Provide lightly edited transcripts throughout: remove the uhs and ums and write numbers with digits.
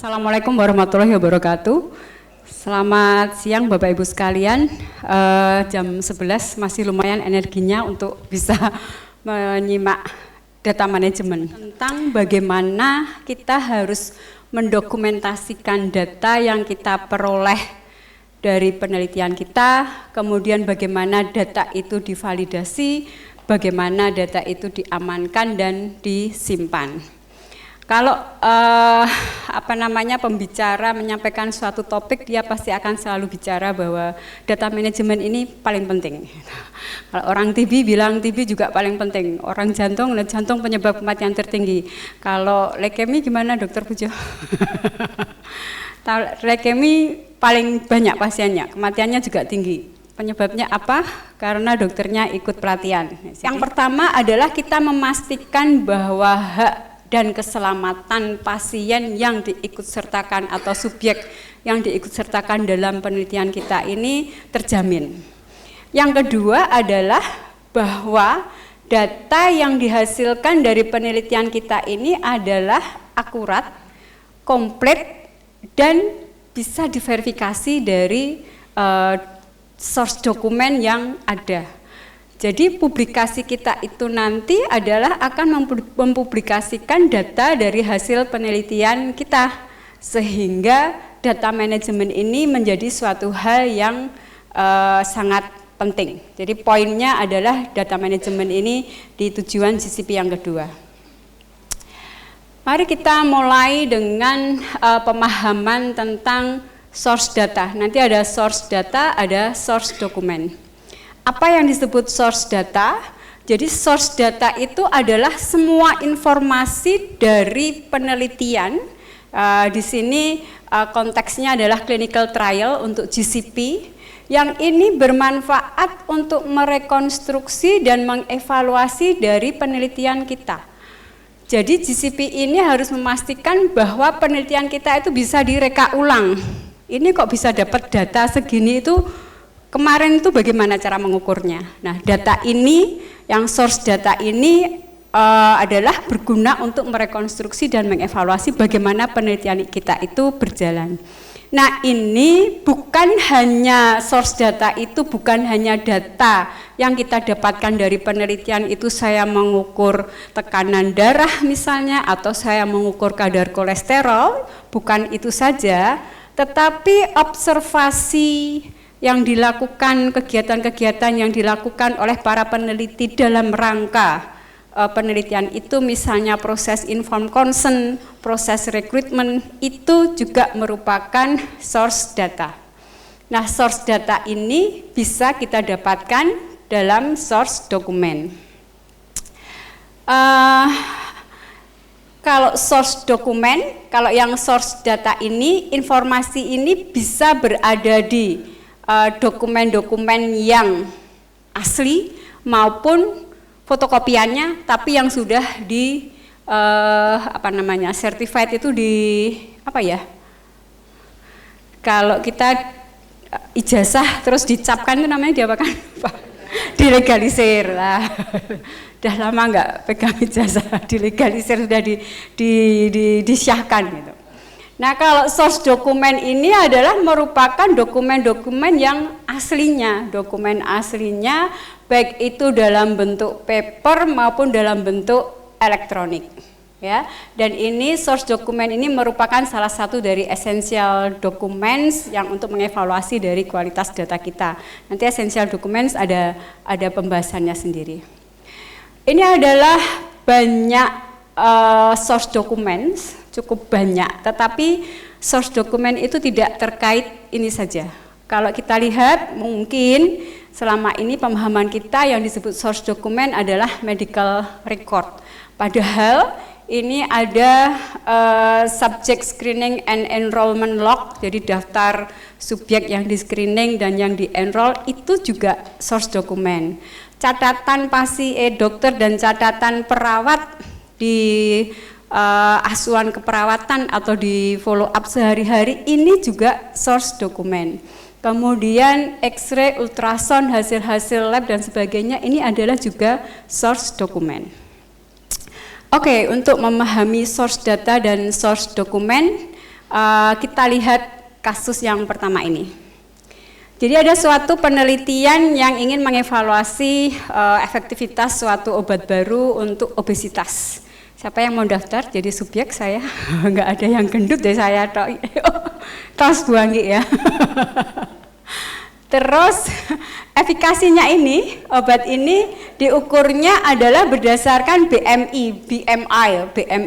Assalamualaikum warahmatullahi wabarakatuh. Selamat siang Bapak Ibu sekalian. Jam 11 masih lumayan energinya untuk bisa menyimak data manajemen. Tentang bagaimana kita harus mendokumentasikan data yang kita peroleh dari penelitian kita, kemudian bagaimana data itu divalidasi, bagaimana data itu diamankan dan disimpan. Kalau pembicara menyampaikan suatu topik, dia pasti akan selalu bicara bahwa data manajemen ini paling penting. Kalau orang TB bilang TB juga paling penting. Orang jantung penyebab kematian tertinggi. Kalau leukemia gimana Dokter Pujo? Leukemia paling banyak pasiennya, kematiannya juga tinggi. Penyebabnya apa? Karena dokternya ikut pelatihan. Yang pertama adalah kita memastikan bahwa hak dan keselamatan pasien yang diikutsertakan atau subjek yang diikutsertakan dalam penelitian kita ini terjamin. Yang kedua adalah bahwa data yang dihasilkan dari penelitian kita ini adalah akurat, komplit, dan bisa diverifikasi dari source dokumen yang ada. Jadi publikasi kita itu nanti adalah akan mempublikasikan data dari hasil penelitian kita, sehingga data manajemen ini menjadi suatu hal yang sangat penting. Jadi poinnya adalah data manajemen ini di tujuan GCP yang kedua. Mari kita mulai dengan pemahaman tentang source data. Nanti ada source data, ada source dokumen. Apa yang disebut source data? Jadi source data itu adalah semua informasi dari penelitian. Di sini konteksnya adalah clinical trial untuk GCP, yang ini bermanfaat untuk merekonstruksi dan mengevaluasi dari penelitian kita. Jadi GCP ini harus memastikan bahwa penelitian kita itu bisa direka ulang. Ini kok bisa dapat data segini itu, kemarin itu bagaimana cara mengukurnya. Nah, data ini, yang source data ini adalah berguna untuk merekonstruksi dan mengevaluasi bagaimana penelitian kita itu berjalan. Nah, ini bukan hanya source data itu, bukan hanya data yang kita dapatkan dari penelitian itu, saya mengukur tekanan darah misalnya, atau saya mengukur kadar kolesterol, bukan itu saja, tetapi observasi yang dilakukan, kegiatan-kegiatan yang dilakukan oleh para peneliti dalam rangka penelitian itu, misalnya proses informed consent, proses rekrutmen, itu juga merupakan source data. Nah, source data ini bisa kita dapatkan dalam source dokumen. Kalau source dokumen, kalau yang source data ini, informasi ini bisa berada di dokumen-dokumen yang asli maupun fotokopiannya, tapi yang sudah di certified itu di kalau kita ijazah terus dicapkan itu namanya diapakan? Dilegalisir lah. Udah lama nggak pegang ijazah, dilegalisir, sudah disyahkan gitu. Nah, kalau source dokumen ini adalah merupakan dokumen-dokumen yang aslinya, dokumen aslinya baik itu dalam bentuk paper maupun dalam bentuk elektronik, ya. Dan ini source dokumen ini merupakan salah satu dari essential documents yang untuk mengevaluasi dari kualitas data kita. Nanti essential documents ada pembahasannya sendiri. Ini adalah banyak source documents, cukup banyak, tetapi source dokumen itu tidak terkait ini saja. Kalau kita lihat, mungkin selama ini pemahaman kita yang disebut source dokumen adalah medical record. Padahal ini ada subject screening and enrollment log, jadi daftar subjek yang di screening dan yang di enroll itu juga source dokumen. Catatan dokter dan catatan perawat di asuhan keperawatan atau di follow up sehari-hari ini juga source dokumen. Kemudian X-ray, ultrasound, hasil-hasil lab dan sebagainya ini adalah juga source dokumen. Oke, untuk memahami source data dan source dokumen, Kita lihat kasus yang pertama ini. Jadi ada suatu penelitian yang ingin mengevaluasi efektivitas suatu obat baru untuk obesitas. Siapa yang mau daftar jadi subjek saya? Nggak ada yang gendut deh saya tos buangi ya. Terus efikasinya ini, obat ini diukurnya adalah berdasarkan BMI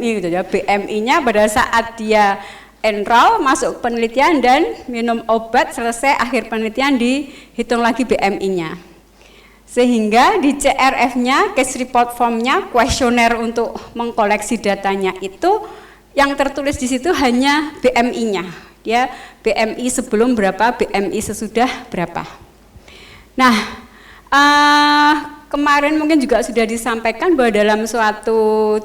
gitu ya. BMI-nya pada saat dia enroll, masuk penelitian dan minum obat, selesai akhir penelitian dihitung lagi BMI-nya. Sehingga di CRF-nya, case report form-nya, kuesioner untuk mengkoleksi datanya itu yang tertulis di situ hanya BMI-nya. Dia BMI sebelum berapa, BMI sesudah berapa. Nah, kemarin mungkin juga sudah disampaikan bahwa dalam suatu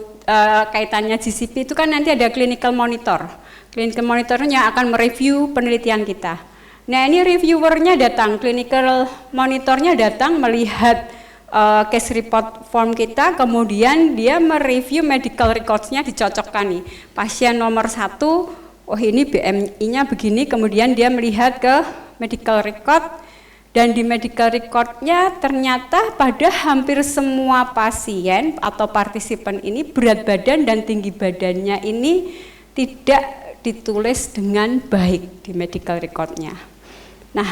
kaitannya GCP itu kan nanti ada clinical monitor. Clinical monitornya akan mereview penelitian kita. Nah ini reviewernya datang, clinical monitornya datang melihat case report form kita, kemudian dia mereview medical records-nya, dicocokkan nih. Pasien nomor 1, oh ini BMI-nya begini, kemudian dia melihat ke medical record, dan di medical record-nya ternyata pada hampir semua pasien atau partisipan ini berat badan dan tinggi badannya ini tidak ditulis dengan baik di medical record-nya. Nah,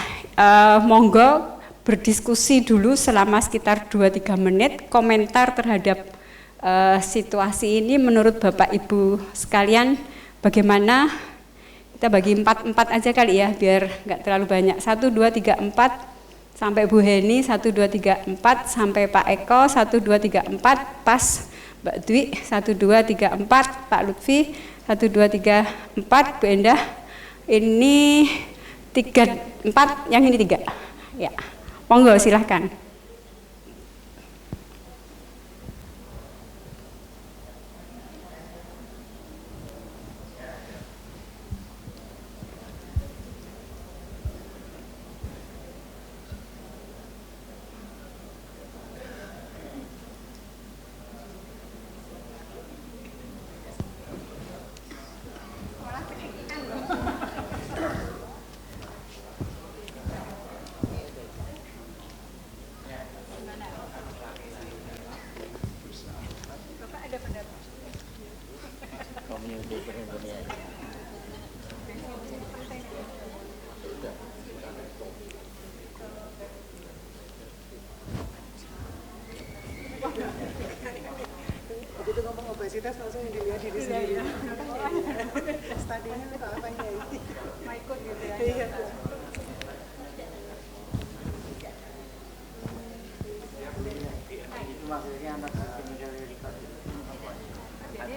monggo berdiskusi dulu selama sekitar 2-3 menit, komentar terhadap situasi ini menurut Bapak Ibu sekalian bagaimana. Kita bagi 4 aja kali ya, biar nggak terlalu banyak. 1, 2, 3, 4 sampai Bu Heni, 1, 2, 3, 4 sampai Pak Eko, 1, 2, 3, 4 pas Mbak Dwi, 1, 2, 3, 4 Pak Lutfi, 1, 2, 3, 4 Bu Endah. Ini 3, 4, yang ini 3. Ya, monggo silahkan. Begitu ngomong obesitas langsung dilihat diri sendiri. Studinya itu apa ya? Mau ikut gitu ya? Iya. Itu maksudnya anak clinical record. Jadi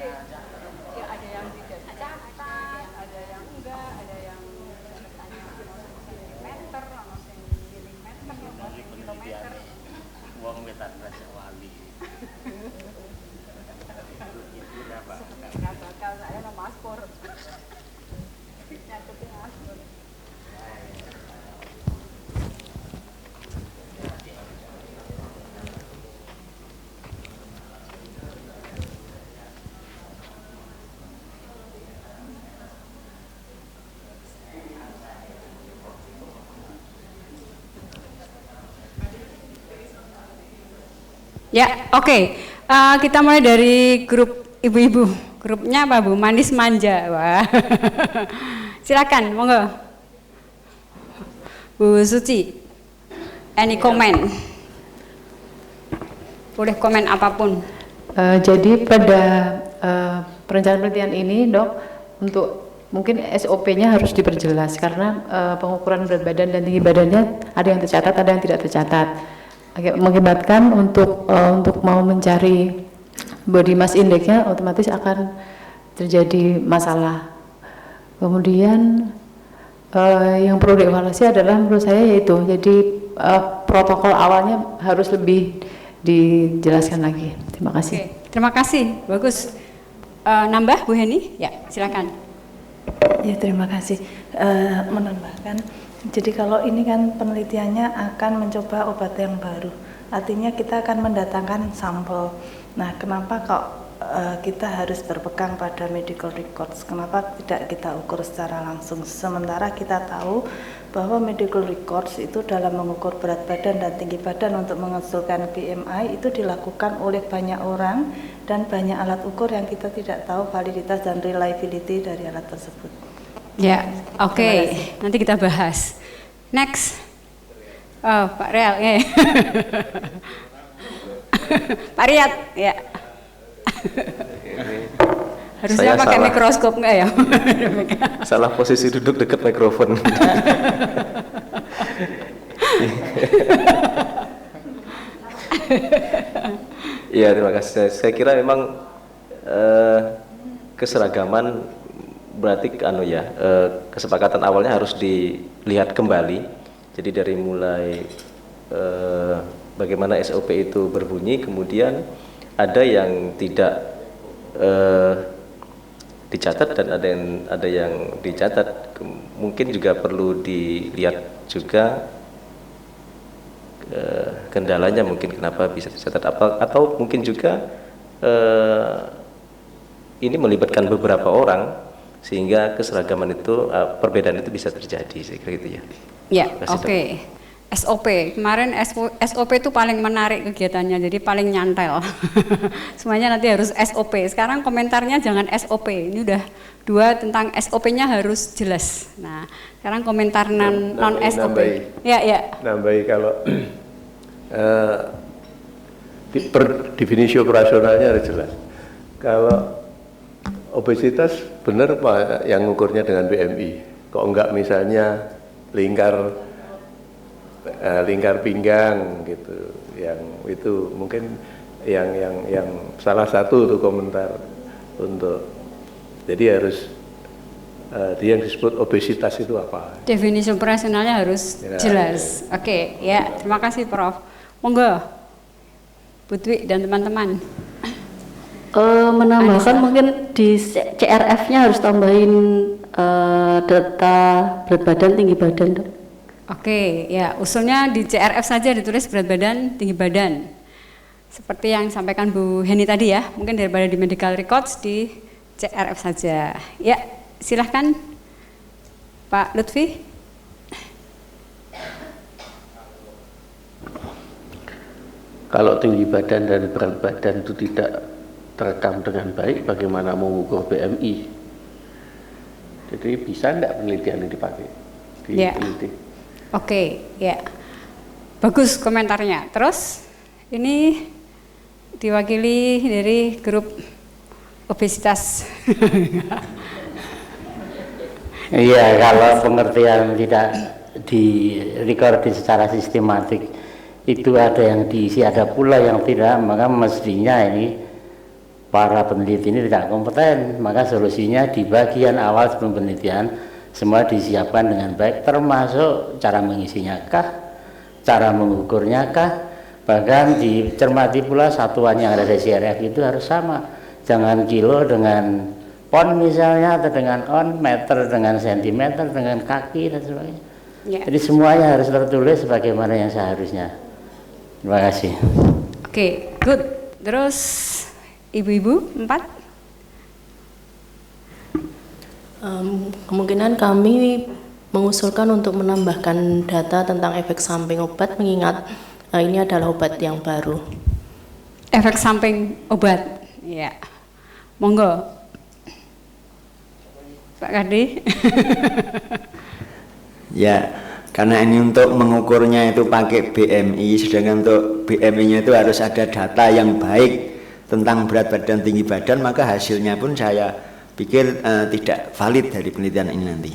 ya ada yang tidak catat, ada yang enggak, ada yang bertanya meter, sama milimeter, kilometer. Uang meter rasa wali. Nggak bakal, saya mau maspor. Nyatetin maspor. Ya, oke. Kita mulai dari grup ibu-ibu. Grupnya apa Bu? Manis manja. Wah. Silakan, monggo. Bu Suci. Any comment? Boleh komen apapun. Jadi pada perencanaan penelitian ini, Dok, untuk mungkin SOP-nya harus diperjelas karena pengukuran berat badan dan tinggi badannya ada yang tercatat, ada yang tidak tercatat. Mengakibatkan untuk mau mencari body mass index-nya otomatis akan terjadi masalah. Kemudian yang perlu dievaluasi adalah menurut saya yaitu jadi protokol awalnya harus lebih dijelaskan lagi. Terima kasih. Oke, terima kasih, bagus. Nambah Bu Heni? Ya, silakan. Ya, terima kasih. Menambahkan, jadi kalau ini kan penelitiannya akan mencoba obat yang baru, artinya kita akan mendatangkan sampel. Nah, kenapa kok kita harus berpegang pada medical records. Kenapa tidak kita ukur secara langsung? Sementara kita tahu bahwa medical records itu dalam mengukur berat badan dan tinggi badan untuk mengusulkan BMI itu dilakukan oleh banyak orang dan banyak alat ukur yang kita tidak tahu validitas dan reliability dari alat tersebut. Ya, oke. Nanti kita bahas. Next. Oh, Pak Real. Pak Riyad, ya. Harusnya pakai mikroskop enggak ya? Salah posisi duduk dekat mikrofon. Ya, terima kasih. Saya kira memang keseragaman berarti kesepakatan awalnya harus dilihat kembali. Jadi dari mulai bagaimana SOP itu berbunyi, kemudian ada yang tidak dicatat dan ada yang dicatat. Mungkin juga perlu dilihat juga kendalanya, mungkin kenapa bisa dicatat atau mungkin juga ini melibatkan beberapa orang sehingga keseragaman itu perbedaan itu bisa terjadi, saya kira itu ya. Ya, oke. SOP, kemarin SOP itu paling menarik kegiatannya, jadi paling nyantel. Semuanya nanti harus SOP. Sekarang komentarnya jangan SOP, ini udah 2 tentang SOP-nya harus jelas. Nah, sekarang komentar non SOP. Ya. Nambahi kalau per definisi operasionalnya harus jelas. Kalau obesitas benar Pak yang ngukurnya dengan BMI, kok enggak misalnya lingkar pinggang gitu, yang itu mungkin yang salah satu tuh komentar untuk, jadi harus dia yang disebut obesitas itu apa? Definisi operasionalnya harus jelas. Ya. Oke, ya terima kasih Prof. Monggo, Bu Dwi dan teman-teman. Menambahkan mungkin di CRF-nya harus tambahin data berat badan, tinggi badan, Dok. Oke, ya usulnya di CRF saja ditulis berat badan, tinggi badan. Seperti yang disampaikan Bu Heni tadi ya, mungkin daripada di medical records di CRF saja. Ya, silahkan Pak Lutfi. Kalau tinggi badan dan berat badan itu tidak terekam dengan baik, bagaimana mengukur BMI? Jadi bisa enggak penelitian yang dipakai? Diteliti. Oke, ya. Bagus komentarnya. Terus ini diwakili dari grup obesitas. Iya, kalau pengertian tidak direkordin secara sistematik, itu ada yang diisi, ada pula yang tidak, maka mestinya ini para peneliti ini tidak kompeten. Maka solusinya di bagian awal sebelum penelitian semua disiapkan dengan baik, termasuk cara mengisinya kah, cara mengukurnya kah, bahkan dicermati pula satuan yang ada di CRF itu harus sama, jangan kilo dengan pon misalnya, atau dengan on, meter dengan sentimeter, dengan kaki dan sebagainya. Ya. Jadi semuanya harus tertulis sebagaimana yang seharusnya. Terima kasih. Oke, good. Terus ibu-ibu 4. Kemungkinan kami mengusulkan untuk menambahkan data tentang efek samping obat, mengingat ini adalah obat yang baru. Efek samping obat, ya. Monggo, Pak Kardi. Ya, karena ini untuk mengukurnya itu pakai BMI, sedangkan untuk BMI-nya itu harus ada data yang baik tentang berat badan, tinggi badan, maka hasilnya pun saya pikir tidak valid dari penelitian ini nanti.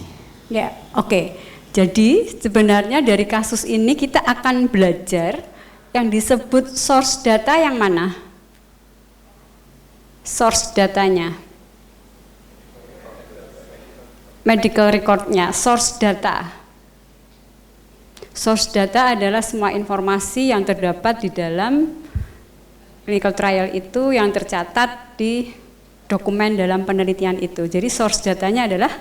Ya, oke. Jadi sebenarnya dari kasus ini kita akan belajar yang disebut source data yang mana? Source datanya. Medical recordnya, source data. Source data adalah semua informasi yang terdapat di dalam clinical trial itu yang tercatat di dokumen dalam penelitian itu. Jadi source datanya adalah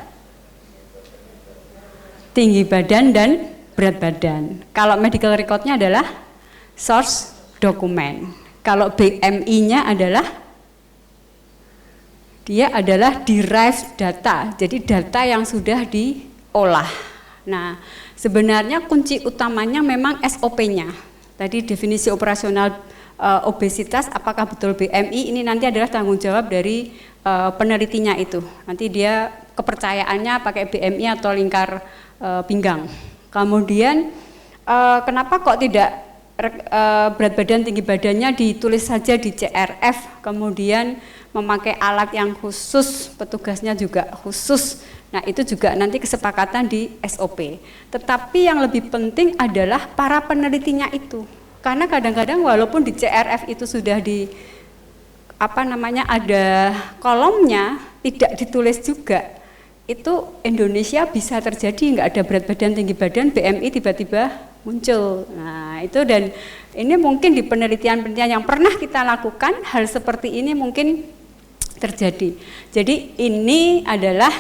tinggi badan dan berat badan. Kalau medical recordnya adalah source dokumen. Kalau BMI-nya adalah dia adalah derived data, jadi data yang sudah diolah. Nah, sebenarnya kunci utamanya memang SOP-nya. Tadi definisi operasional obesitas, apakah betul BMI, ini nanti adalah tanggung jawab dari penelitinya itu. Nanti dia kepercayaannya pakai BMI atau lingkar pinggang. Kemudian kenapa kok tidak berat badan tinggi badannya ditulis saja di CRF, kemudian memakai alat yang khusus, petugasnya juga khusus. Nah, itu juga nanti kesepakatan di SOP. Tetapi yang lebih penting adalah para penelitinya itu. Karena kadang-kadang walaupun di CRF itu sudah di ada kolomnya, tidak ditulis juga. Itu Indonesia bisa terjadi nggak ada berat badan tinggi badan, BMI tiba-tiba muncul. Nah, itu, dan ini mungkin di penelitian-penelitian yang pernah kita lakukan, hal seperti ini mungkin terjadi. Jadi ini adalah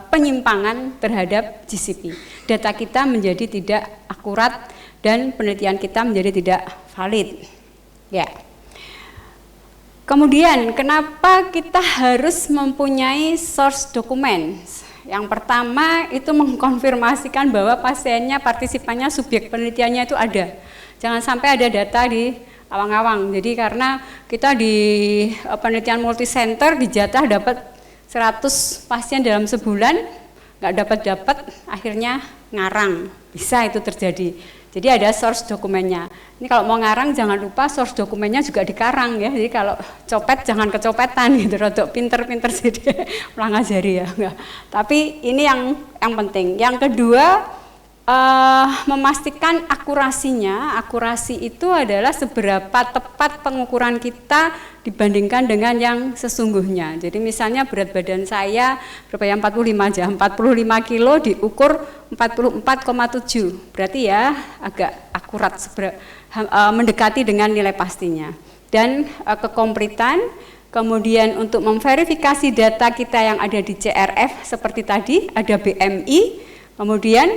penyimpangan terhadap GCP. Data kita menjadi tidak akurat dan penelitian kita menjadi tidak valid. Ya. Kemudian kenapa kita harus mempunyai source dokumen? Yang pertama itu mengkonfirmasikan bahwa pasiennya, partisipannya, subjek penelitiannya itu ada. Jangan sampai ada data di awang-awang. Jadi karena kita di penelitian multicenter dijatah dapat 100 pasien dalam sebulan, nggak dapat, akhirnya ngarang. Bisa itu terjadi. Jadi ada source dokumennya. Ini kalau mau ngarang jangan lupa source dokumennya juga dikarang ya. Jadi kalau copet jangan kecopetan gitu. Rodok pinter-pinter jadi melangajari ya. Enggak. Tapi ini yang penting. Yang kedua, memastikan akurasinya. Akurasi itu adalah seberapa tepat pengukuran kita dibandingkan dengan yang sesungguhnya. Jadi misalnya berat badan saya berapa ya, 45 aja, 45 kilo diukur 44,7, berarti ya agak akurat, mendekati dengan nilai pastinya. Dan kekomplitan, kemudian untuk memverifikasi data kita yang ada di CRF seperti tadi ada BMI, kemudian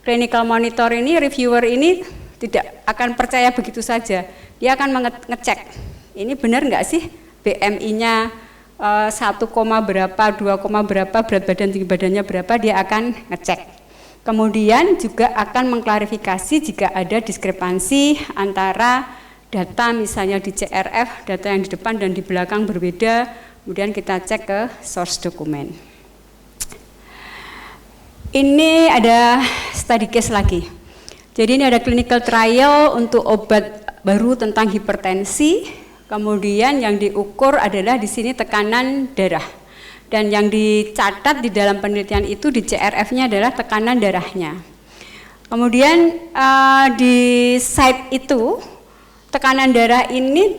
clinical monitor ini, reviewer ini tidak akan percaya begitu saja. Dia akan ngecek, ini benar nggak sih BMI-nya 1, berapa, 2, berapa, berat badan tinggi badannya berapa, dia akan ngecek. Kemudian juga akan mengklarifikasi jika ada diskrepansi antara data misalnya di CRF, data yang di depan dan di belakang berbeda, kemudian kita cek ke source dokumen. Ini ada study case lagi. Jadi ini ada clinical trial untuk obat baru tentang hipertensi. Kemudian yang diukur adalah di sini tekanan darah. Dan yang dicatat di dalam penelitian itu di CRF-nya adalah tekanan darahnya. Kemudian di site itu tekanan darah ini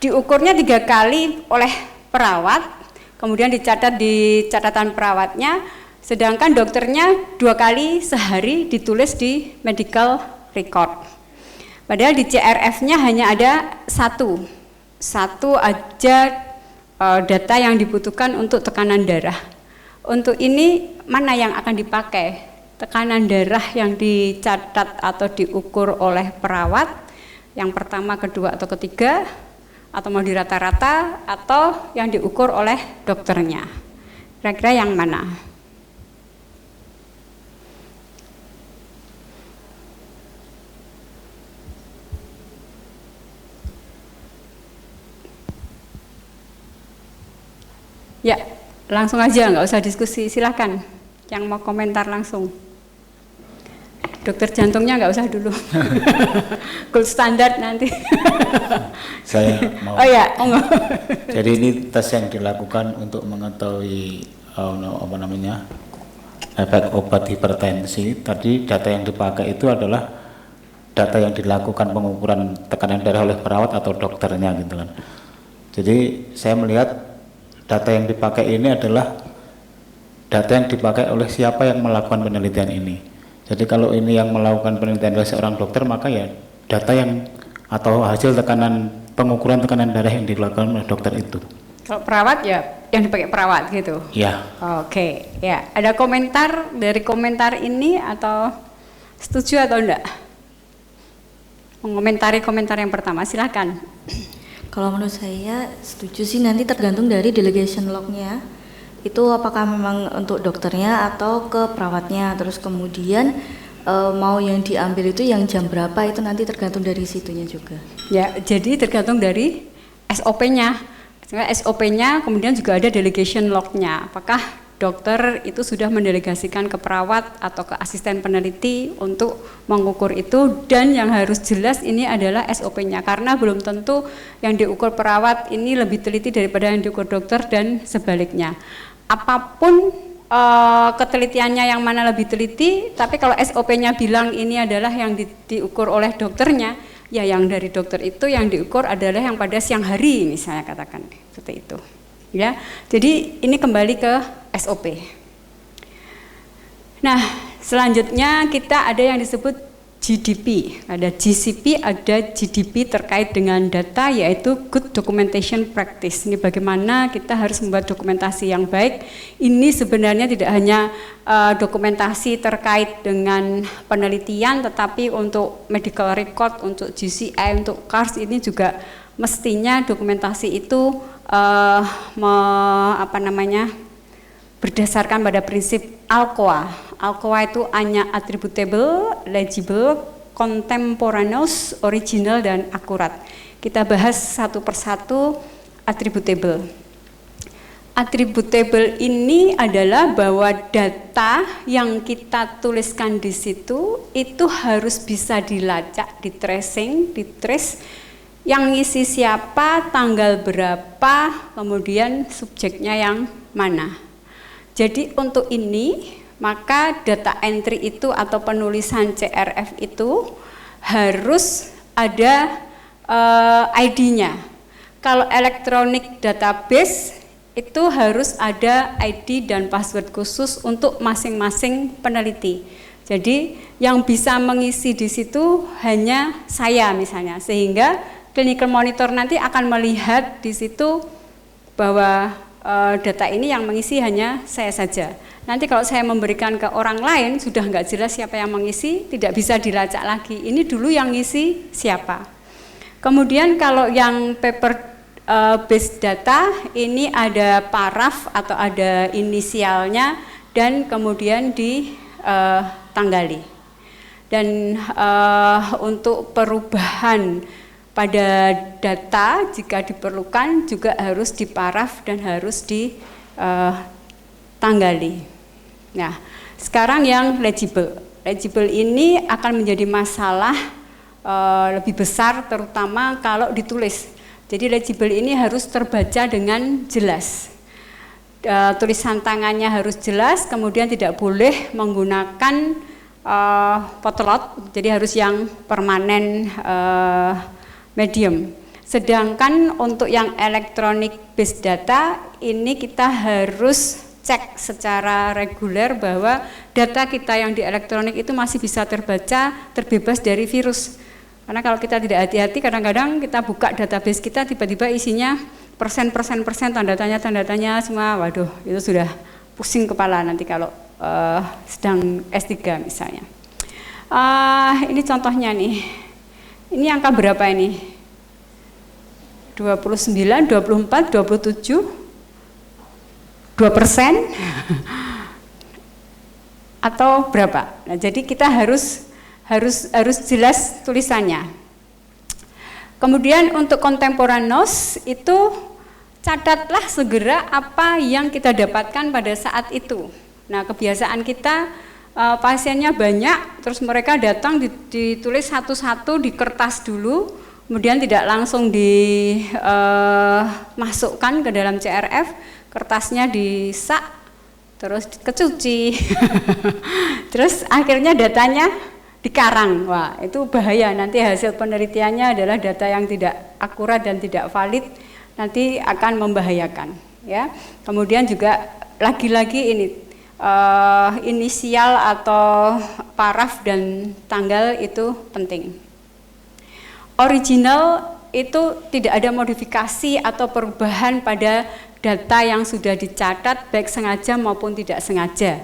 diukurnya 3 kali oleh perawat. Kemudian dicatat di catatan perawatnya. Sedangkan dokternya 2 kali sehari ditulis di medical record. Padahal di CRF-nya hanya ada satu aja data yang dibutuhkan untuk tekanan darah. Untuk ini mana yang akan dipakai? Tekanan darah yang dicatat atau diukur oleh perawat, yang pertama, kedua, atau ketiga, atau mau dirata-rata, atau yang diukur oleh dokternya. Kira-kira yang mana? Ya, langsung aja, nggak usah diskusi, silakan. Yang mau komentar langsung. Dokter jantungnya nggak usah dulu. Gold standard nanti. Saya mau. Oh ya, Jadi ini tes yang dilakukan untuk mengetahui efek obat hipertensi. Tadi data yang dipakai itu adalah data yang dilakukan pengukuran tekanan darah oleh perawat atau dokternya gitu kan. Jadi saya melihat data yang dipakai ini adalah data yang dipakai oleh siapa yang melakukan penelitian ini. Jadi kalau ini yang melakukan penelitian oleh seorang dokter, maka ya data yang atau hasil pengukuran tekanan darah yang dilakukan oleh dokter itu. Kalau perawat ya yang dipakai perawat gitu. Ya. Oke, ya. Ada komentar dari komentar ini atau setuju atau enggak? Mengomentari komentar yang pertama, silakan. Kalau menurut saya setuju sih, nanti tergantung dari delegation log-nya. Itu apakah memang untuk dokternya atau ke perawatnya. Terus kemudian mau yang diambil itu yang jam berapa, itu nanti tergantung dari situnya juga. Ya, jadi tergantung dari SOP-nya. SOP-nya kemudian juga ada delegation log-nya. Apakah dokter itu sudah mendelegasikan ke perawat atau ke asisten peneliti untuk mengukur itu, dan yang harus jelas ini adalah SOP-nya, karena belum tentu yang diukur perawat ini lebih teliti daripada yang diukur dokter dan sebaliknya. Apapun ketelitiannya yang mana lebih teliti, tapi kalau SOP-nya bilang ini adalah yang diukur oleh dokternya, ya yang dari dokter itu yang diukur adalah yang pada siang hari misalnya, katakan seperti itu. Ya, jadi ini kembali ke SOP. Nah, selanjutnya kita ada yang disebut GDP, ada GCP, ada GDP terkait dengan data, yaitu Good Documentation Practice. Ini bagaimana kita harus membuat dokumentasi yang baik. Ini sebenarnya tidak hanya dokumentasi terkait dengan penelitian, tetapi untuk medical record, untuk GCI, untuk CARS ini juga mestinya dokumentasi itu berdasarkan pada prinsip ALCOA. ALCOA itu hanya attributable, legible, contemporaneous, original, dan akurat. Kita bahas satu persatu attributable. Attributable ini adalah bahwa data yang kita tuliskan di situ itu harus bisa dilacak, di-tracing, di-trace, yang ngisi siapa, tanggal berapa, kemudian subjeknya yang mana. Jadi untuk ini maka data entry itu atau penulisan CRF itu harus ada ID-nya. Kalau electronic database itu harus ada ID dan password khusus untuk masing-masing peneliti. Jadi yang bisa mengisi di situ hanya saya misalnya, sehingga clinical monitor nanti akan melihat di situ bahwa data ini yang mengisi hanya saya saja. Nanti kalau saya memberikan ke orang lain sudah nggak jelas siapa yang mengisi, tidak bisa dilacak lagi. Ini dulu yang ngisi siapa. Kemudian kalau yang paper based data ini ada paraf atau ada inisialnya dan kemudian ditanggali. Dan untuk perubahan pada data jika diperlukan juga harus diparaf dan harus ditanggali. Nah, sekarang yang legible. Legible ini akan menjadi masalah lebih besar terutama kalau ditulis. Jadi legible ini harus terbaca dengan jelas. Tulisan tangannya harus jelas, kemudian tidak boleh menggunakan potlot, jadi harus yang permanen medium. Sedangkan untuk yang electronic based data ini kita harus cek secara reguler bahwa data kita yang di elektronik itu masih bisa terbaca, terbebas dari virus. Karena kalau kita tidak hati-hati, kadang-kadang kita buka database kita tiba-tiba isinya persen tanda tanya semua. Waduh, itu sudah pusing kepala nanti kalau sedang S3 misalnya. Ini contohnya nih. Ini angka berapa ini? 29, 24, 27, 2% atau berapa? Nah, jadi kita harus jelas tulisannya. Kemudian untuk contemporaneous itu catatlah segera apa yang kita dapatkan pada saat itu. Nah, kebiasaan kita pasiennya banyak, terus mereka datang ditulis satu-satu di kertas dulu, kemudian tidak langsung dimasukkan ke dalam CRF, kertasnya disak, terus kecuci, terus akhirnya datanya dikarang. Wah, itu bahaya, nanti hasil penelitiannya adalah data yang tidak akurat dan tidak valid, nanti akan membahayakan. Ya. Kemudian juga lagi-lagi ini inisial atau paraf dan tanggal itu penting. Original itu tidak ada modifikasi atau perubahan pada data yang sudah dicatat baik sengaja maupun tidak sengaja.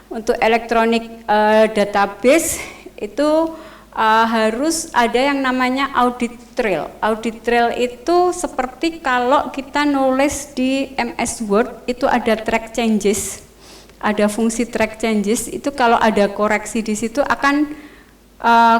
Untuk electronic database itu harus ada yang namanya audit trail. Audit trail itu seperti kalau kita nulis di MS Word itu ada track changes, ada fungsi track changes, itu kalau ada koreksi di situ akan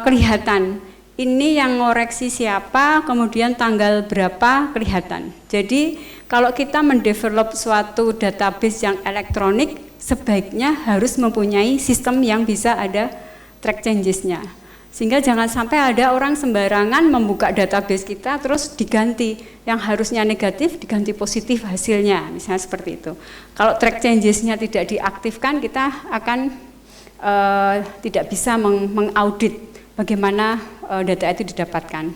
kelihatan. Ini yang ngoreksi siapa, kemudian tanggal berapa kelihatan. Jadi kalau kita mendevelop suatu database yang elektronik, sebaiknya harus mempunyai sistem yang bisa ada track changes-nya. Sehingga jangan sampai ada orang sembarangan membuka database kita terus diganti, yang harusnya negatif diganti positif hasilnya, misalnya seperti itu. Kalau track changes-nya tidak diaktifkan, kita akan tidak bisa mengaudit bagaimana data itu didapatkan.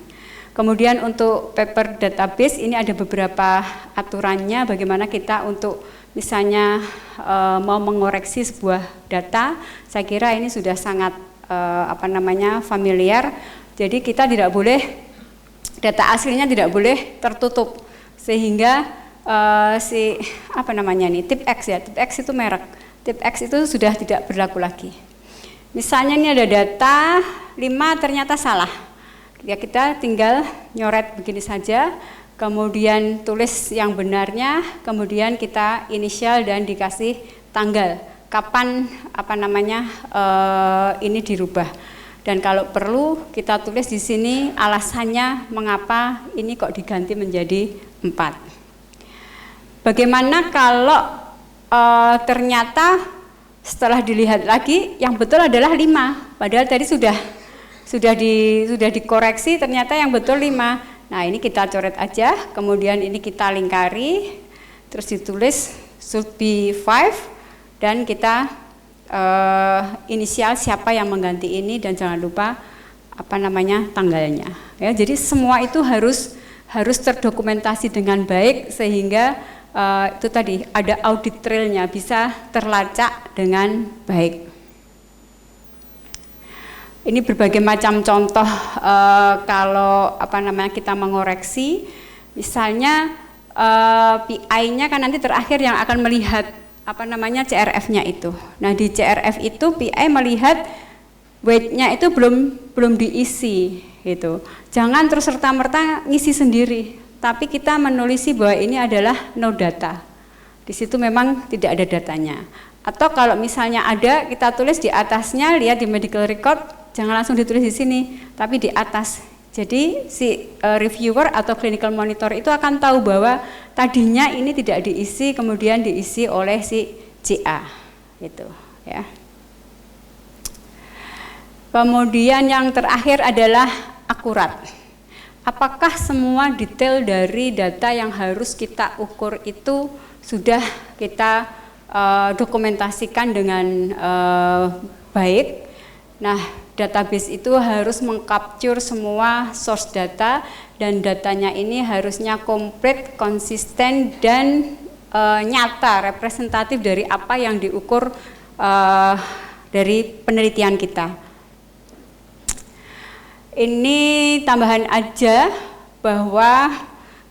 Kemudian untuk paper database ini ada beberapa aturannya bagaimana kita untuk misalnya mau mengoreksi sebuah data. Saya kira ini sudah sangat familiar. Jadi kita tidak boleh, data aslinya tidak boleh tertutup sehingga tip X ya, tip X itu merek, tip X itu sudah tidak berlaku lagi. Misalnya ini ada data 5 ternyata salah, ya kita tinggal nyoret begini saja, kemudian tulis yang benarnya, kemudian kita inisial dan dikasih tanggal kapan ini dirubah. Dan kalau perlu kita tulis di sini alasannya mengapa ini kok diganti menjadi 4. Bagaimana kalau ternyata setelah dilihat lagi yang betul adalah 5, padahal tadi sudah dikoreksi, ternyata yang betul 5. Nah, ini kita coret aja, kemudian ini kita lingkari, terus ditulis should be 5 dan kita inisial siapa yang mengganti ini dan jangan lupa tanggalnya. Ya, jadi semua itu harus terdokumentasi dengan baik sehingga itu tadi ada audit trailnya, bisa terlacak dengan baik. Ini berbagai macam contoh kalau kita mengoreksi, misalnya PI-nya kan nanti terakhir yang akan melihat CRF-nya itu. Nah di CRF itu PI melihat weight-nya itu belum diisi gitu. Jangan terus serta-merta ngisi sendiri. Tapi kita menulisi bahwa ini adalah no data. Di situ memang tidak ada datanya. Atau kalau misalnya ada, kita tulis di atasnya, lihat di medical record, jangan langsung ditulis di sini, tapi di atas. Jadi si reviewer atau clinical monitor itu akan tahu bahwa tadinya ini tidak diisi, kemudian diisi oleh si CA. Gitu, ya. Kemudian yang terakhir adalah akurat. Apakah semua detail dari data yang harus kita ukur itu sudah kita dokumentasikan dengan baik? Nah, database itu harus mengcapture semua source data dan datanya ini harusnya komplit, konsisten dan nyata, representatif dari apa yang diukur dari penelitian kita. Ini tambahan aja bahwa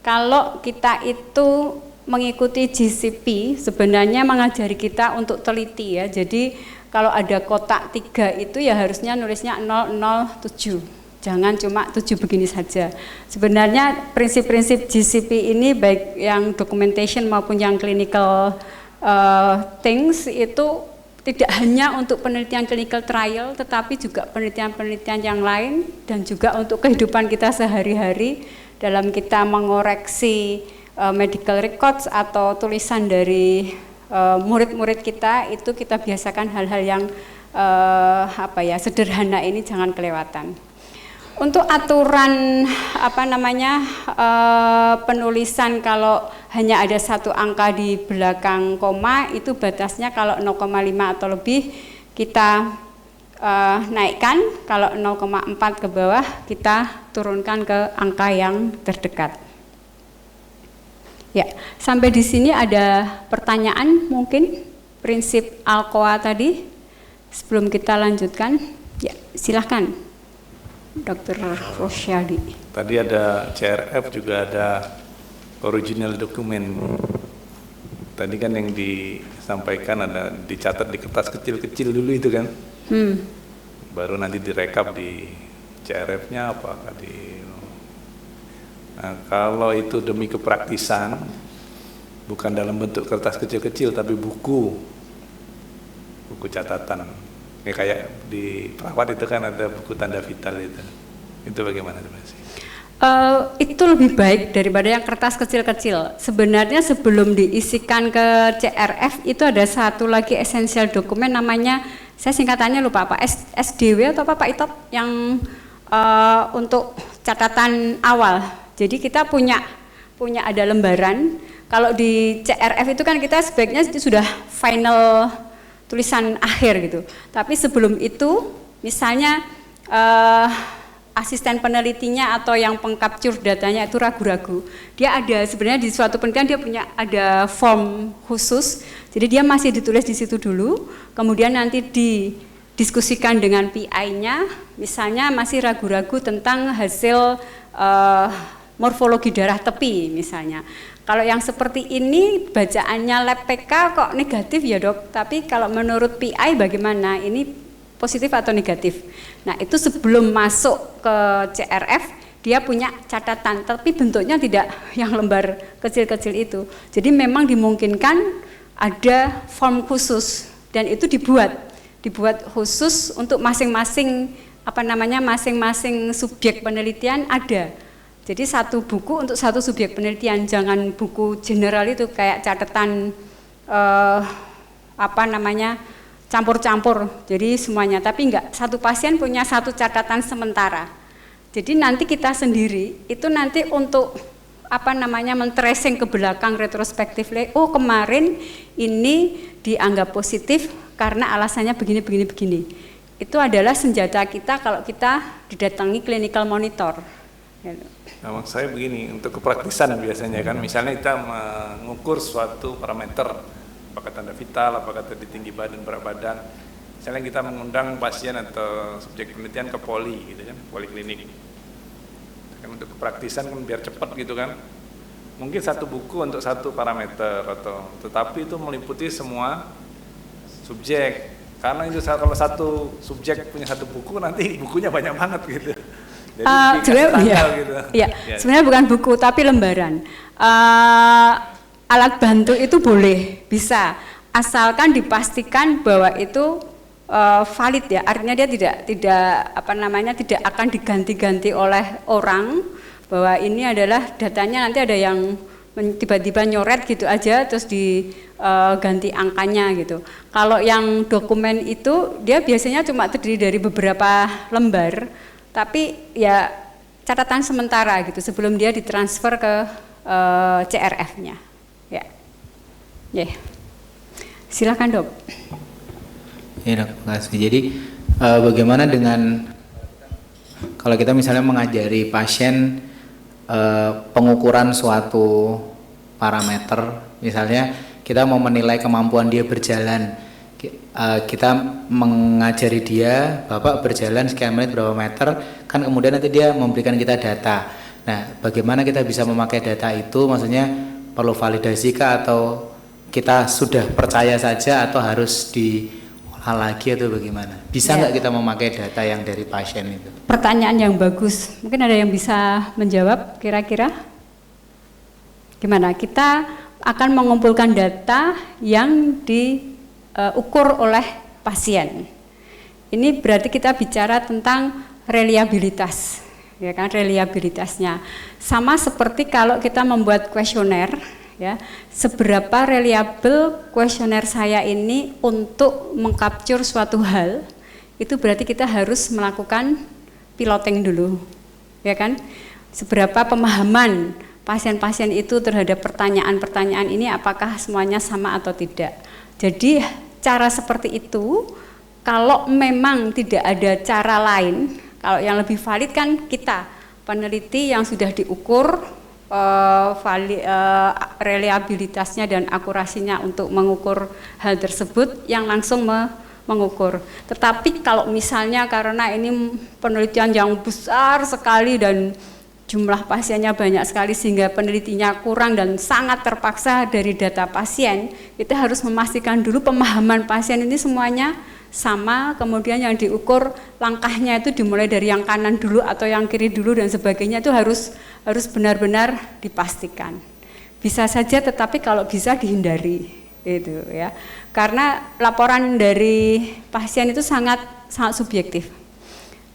kalau kita itu mengikuti GCP sebenarnya mengajari kita untuk teliti ya. Jadi kalau ada kotak 3 itu ya harusnya nulisnya 007. Jangan cuma 7 begini saja. Sebenarnya prinsip-prinsip GCP ini baik yang documentation maupun yang clinical things itu tidak hanya untuk penelitian clinical trial, tetapi juga penelitian-penelitian yang lain dan juga untuk kehidupan kita sehari-hari dalam kita mengoreksi medical records atau tulisan dari murid-murid kita, itu kita biasakan hal-hal yang sederhana ini jangan kelewatan. Untuk aturan penulisan kalau hanya ada satu angka di belakang koma itu batasnya kalau 0,5 atau lebih kita naikkan, kalau 0,4 ke bawah kita turunkan ke angka yang terdekat. Ya, sampai di sini ada pertanyaan mungkin prinsip ALCOA tadi sebelum kita lanjutkan. Ya, silahkan. Dr. Rosyadi. Tadi ada CRF, juga ada original dokumen. Tadi kan yang disampaikan ada dicatat di kertas kecil-kecil dulu itu kan. Baru nanti direkap di CRF-nya apakah nah, kalau itu demi kepraktisan, bukan dalam bentuk kertas kecil-kecil tapi buku catatan, kayak di perawat itu kan ada buku tanda vital itu bagaimana Mas? Itu lebih baik daripada yang kertas kecil-kecil. Sebenarnya sebelum diisikan ke CRF itu ada satu lagi esensial dokumen namanya, saya singkatannya lupa apa, SDW atau apa Pak Itop, yang untuk catatan awal. Jadi kita punya ada lembaran. Kalau di CRF itu kan kita sebaiknya sudah final tulisan akhir gitu. Tapi sebelum itu, misalnya asisten penelitinya atau yang pengcapture datanya itu ragu-ragu. Dia ada sebenarnya di suatu penelitian dia punya ada form khusus. Jadi dia masih ditulis di situ dulu, kemudian nanti didiskusikan dengan PI-nya. Misalnya masih ragu-ragu tentang hasil morfologi darah tepi misalnya. Kalau yang seperti ini bacaannya lab PK kok negatif ya dok, tapi kalau menurut PI bagaimana, ini positif atau negatif. Nah itu sebelum masuk ke CRF dia punya catatan, tapi bentuknya tidak yang lembar kecil-kecil itu. Jadi memang dimungkinkan ada form khusus dan itu dibuat khusus untuk masing-masing masing-masing subjek penelitian ada. Jadi satu buku untuk satu subjek penelitian, jangan buku general itu kayak catatan campur-campur. Jadi semuanya, tapi enggak, satu pasien punya satu catatan sementara. Jadi nanti kita sendiri itu nanti untuk men-tracing ke belakang retrospektif, oh kemarin ini dianggap positif karena alasannya begini. Itu adalah senjata kita kalau kita didatangi clinical monitor. Nah, maksud saya begini, untuk kepraktisan biasanya kan, misalnya kita mengukur suatu parameter, apakah tanda vital, apakah tadi tinggi badan, berat badan. Misalnya kita mengundang pasien atau subjek penelitian ke poli, gitu kan, poliklinik. Kan untuk kepraktisan kan biar cepat gitu kan. Mungkin satu buku untuk satu parameter tetapi itu meliputi semua subjek. Karena itu kalau satu subjek punya satu buku, nanti bukunya banyak banget gitu. Sebenarnya bukan buku tapi lembaran. Alat bantu itu boleh, bisa, asalkan dipastikan bahwa itu valid ya. Artinya dia tidak akan diganti-ganti oleh orang, bahwa ini adalah datanya nanti ada yang tiba-tiba nyoret gitu aja terus diganti angkanya gitu. Kalau yang dokumen itu dia biasanya cuma terdiri dari beberapa lembar, tapi ya catatan sementara gitu sebelum dia ditransfer ke CRF-nya. Ya, silakan dok. Ya dok, terima kasih. Jadi bagaimana dengan kalau kita misalnya mengajari pasien pengukuran suatu parameter, misalnya kita mau menilai kemampuan dia berjalan, kita mengajari dia, Bapak berjalan sekian menit berapa meter, kan kemudian nanti dia memberikan kita data. Nah, bagaimana kita bisa memakai data itu, maksudnya perlu validasi kah atau kita sudah percaya saja atau harus diolah lagi atau bagaimana? Bisa nggak kita memakai data yang dari pasien itu? Pertanyaan yang bagus, mungkin ada yang bisa menjawab kira-kira? Gimana? Kita akan mengumpulkan data yang diukur oleh pasien. Ini berarti kita bicara tentang reliabilitas, ya kan, reliabilitasnya. Sama seperti kalau kita membuat kuesioner, ya, seberapa reliable kuesioner saya ini untuk mengcapture suatu hal, itu berarti kita harus melakukan piloting dulu, ya kan? Seberapa pemahaman pasien-pasien itu terhadap pertanyaan-pertanyaan ini, apakah semuanya sama atau tidak. Jadi cara seperti itu, kalau memang tidak ada cara lain, kalau yang lebih valid kan kita peneliti yang sudah diukur reliabilitasnya dan akurasinya untuk mengukur hal tersebut, yang langsung mengukur. Tetapi kalau misalnya karena ini penelitian yang besar sekali dan jumlah pasiennya banyak sekali sehingga penelitinya kurang dan sangat terpaksa dari data pasien, kita harus memastikan dulu pemahaman pasien ini semuanya sama, kemudian yang diukur langkahnya itu dimulai dari yang kanan dulu atau yang kiri dulu dan sebagainya, itu harus benar-benar dipastikan. Bisa saja, tetapi kalau bisa dihindari itu ya, karena laporan dari pasien itu sangat subjektif.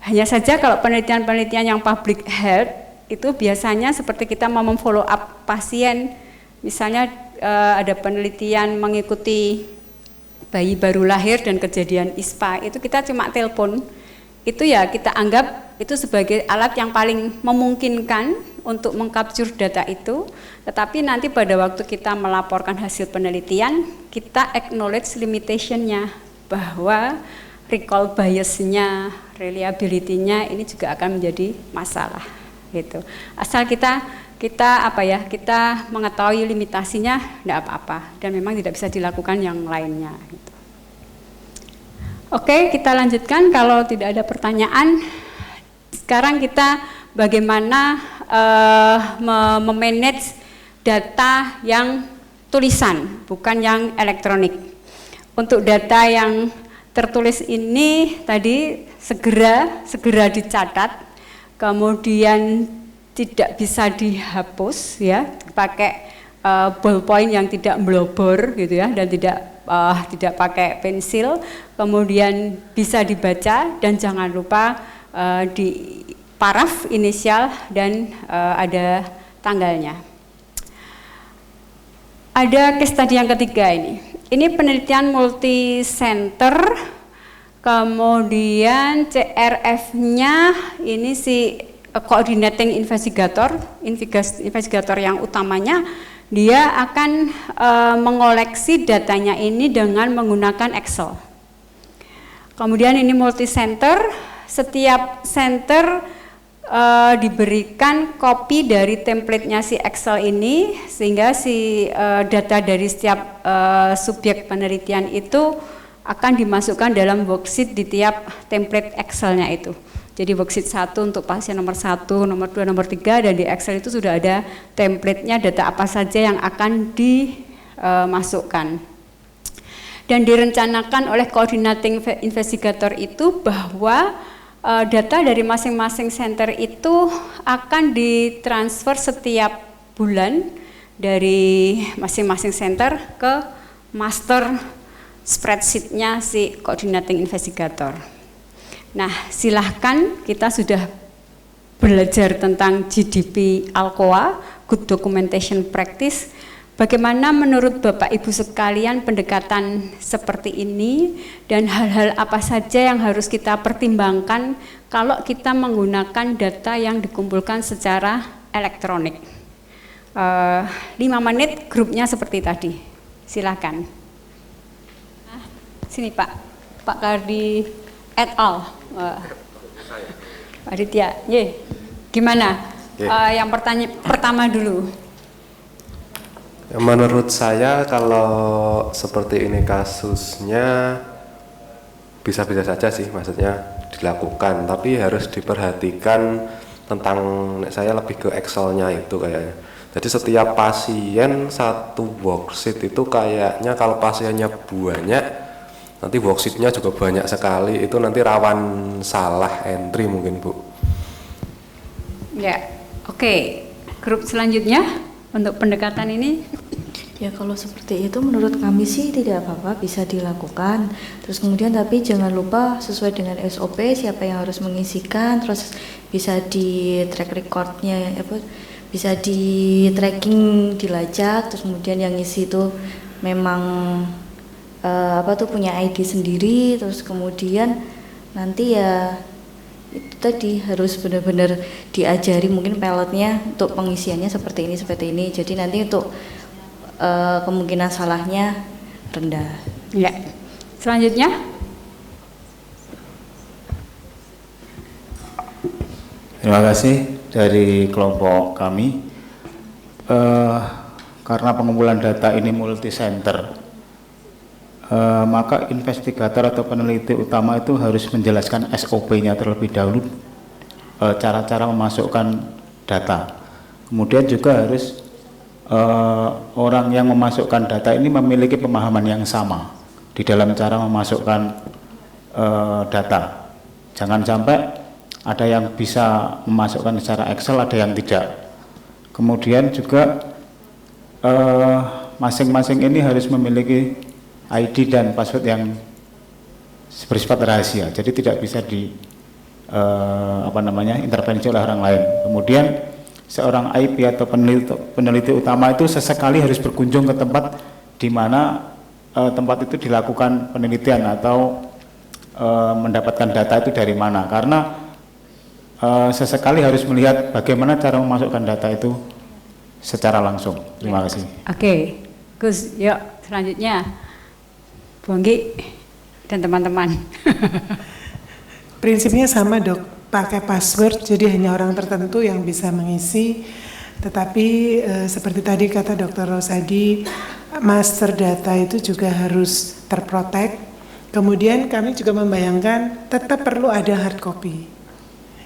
Hanya saja kalau penelitian-penelitian yang public health itu biasanya seperti kita mau memfollow up pasien, misalnya ada penelitian mengikuti bayi baru lahir dan kejadian ISPA, itu kita cuma telepon, itu ya kita anggap itu sebagai alat yang paling memungkinkan untuk mengcapture data itu, tetapi nanti pada waktu kita melaporkan hasil penelitian, kita acknowledge limitation-nya, bahwa recall bias-nya, reliability-nya ini juga akan menjadi masalah gitu. Asal kita mengetahui limitasinya, tidak apa-apa, dan memang tidak bisa dilakukan yang lainnya gitu. Oke, kita lanjutkan kalau tidak ada pertanyaan. Sekarang kita bagaimana memanage data yang tulisan, bukan yang elektronik. Untuk data yang tertulis ini tadi segera dicatat, kemudian tidak bisa dihapus ya, pakai ballpoint yang tidak melobor gitu ya, dan tidak pakai pensil, kemudian bisa dibaca dan jangan lupa di paraf inisial dan ada tanggalnya. Ada case tadi yang ketiga ini. Ini penelitian multi center, kemudian CRF-nya ini si coordinating investigator yang utamanya, dia akan mengoleksi datanya ini dengan menggunakan Excel. Kemudian ini multi center, setiap center diberikan copy dari template-nya si Excel ini, sehingga si data dari setiap subjek penelitian itu akan dimasukkan dalam worksheet di tiap template Excel-nya itu. Jadi worksheet 1 untuk pasien nomor 1, nomor 2, nomor 3, dan di Excel itu sudah ada template-nya data apa saja yang akan dimasukkan. Dan direncanakan oleh coordinating investigator itu bahwa data dari masing-masing center itu akan ditransfer setiap bulan dari masing-masing center ke master spreadsheet-nya si coordinating investigator. Nah, silahkan, kita sudah belajar tentang GDP Alcoa, Good Documentation Practice. Bagaimana menurut Bapak Ibu sekalian pendekatan seperti ini, dan hal-hal apa saja yang harus kita pertimbangkan kalau kita menggunakan data yang dikumpulkan secara elektronik? 5 menit, grupnya seperti tadi. Silahkan. Nah, sini Pak Kardi et al. Pak Aditya, gimana? Yang pertama dulu. Menurut saya kalau seperti ini kasusnya bisa-bisa saja sih, maksudnya dilakukan, tapi harus diperhatikan tentang, saya lebih ke Excel-nya itu kayaknya. Jadi setiap pasien satu worksheet itu kayaknya kalau pasiennya banyak, nanti worksheet-nya juga banyak sekali, itu nanti rawan salah entry mungkin Bu. Ya, oke. Grup selanjutnya untuk pendekatan ini. Ya kalau seperti itu menurut kami sih tidak apa-apa, bisa dilakukan. Terus kemudian tapi jangan lupa sesuai dengan SOP siapa yang harus mengisikan, terus bisa di track recordnya, bisa di tracking, dilacak, terus kemudian yang ngisi itu memang punya ID sendiri, terus kemudian nanti ya itu tadi harus benar-benar diajari mungkin pilotnya untuk pengisiannya seperti ini, jadi nanti untuk kemungkinan salahnya rendah. Ya, selanjutnya. Terima kasih dari kelompok kami. Karena pengumpulan data ini multi center, maka investigator atau peneliti utama itu harus menjelaskan SOP-nya terlebih dahulu, cara-cara memasukkan data. Kemudian juga harus orang yang memasukkan data ini memiliki pemahaman yang sama di dalam cara memasukkan data. Jangan sampai ada yang bisa memasukkan secara Excel, ada yang tidak. Kemudian juga masing-masing ini harus memiliki ID dan password yang bersifat rahasia, jadi tidak bisa intervensi oleh orang lain. Kemudian seorang IP atau peneliti utama itu sesekali harus berkunjung ke tempat di mana tempat itu dilakukan penelitian atau mendapatkan data itu dari mana, karena sesekali harus melihat bagaimana cara memasukkan data itu secara langsung. Terima kasih. Oke, Gus, yuk selanjutnya Bu Anggi dan teman-teman. Prinsipnya sama dok, pakai password, jadi hanya orang tertentu yang bisa mengisi. Tetapi seperti tadi kata Dr. Rosadi, master data itu juga harus terprotek. Kemudian kami juga membayangkan tetap perlu ada hard copy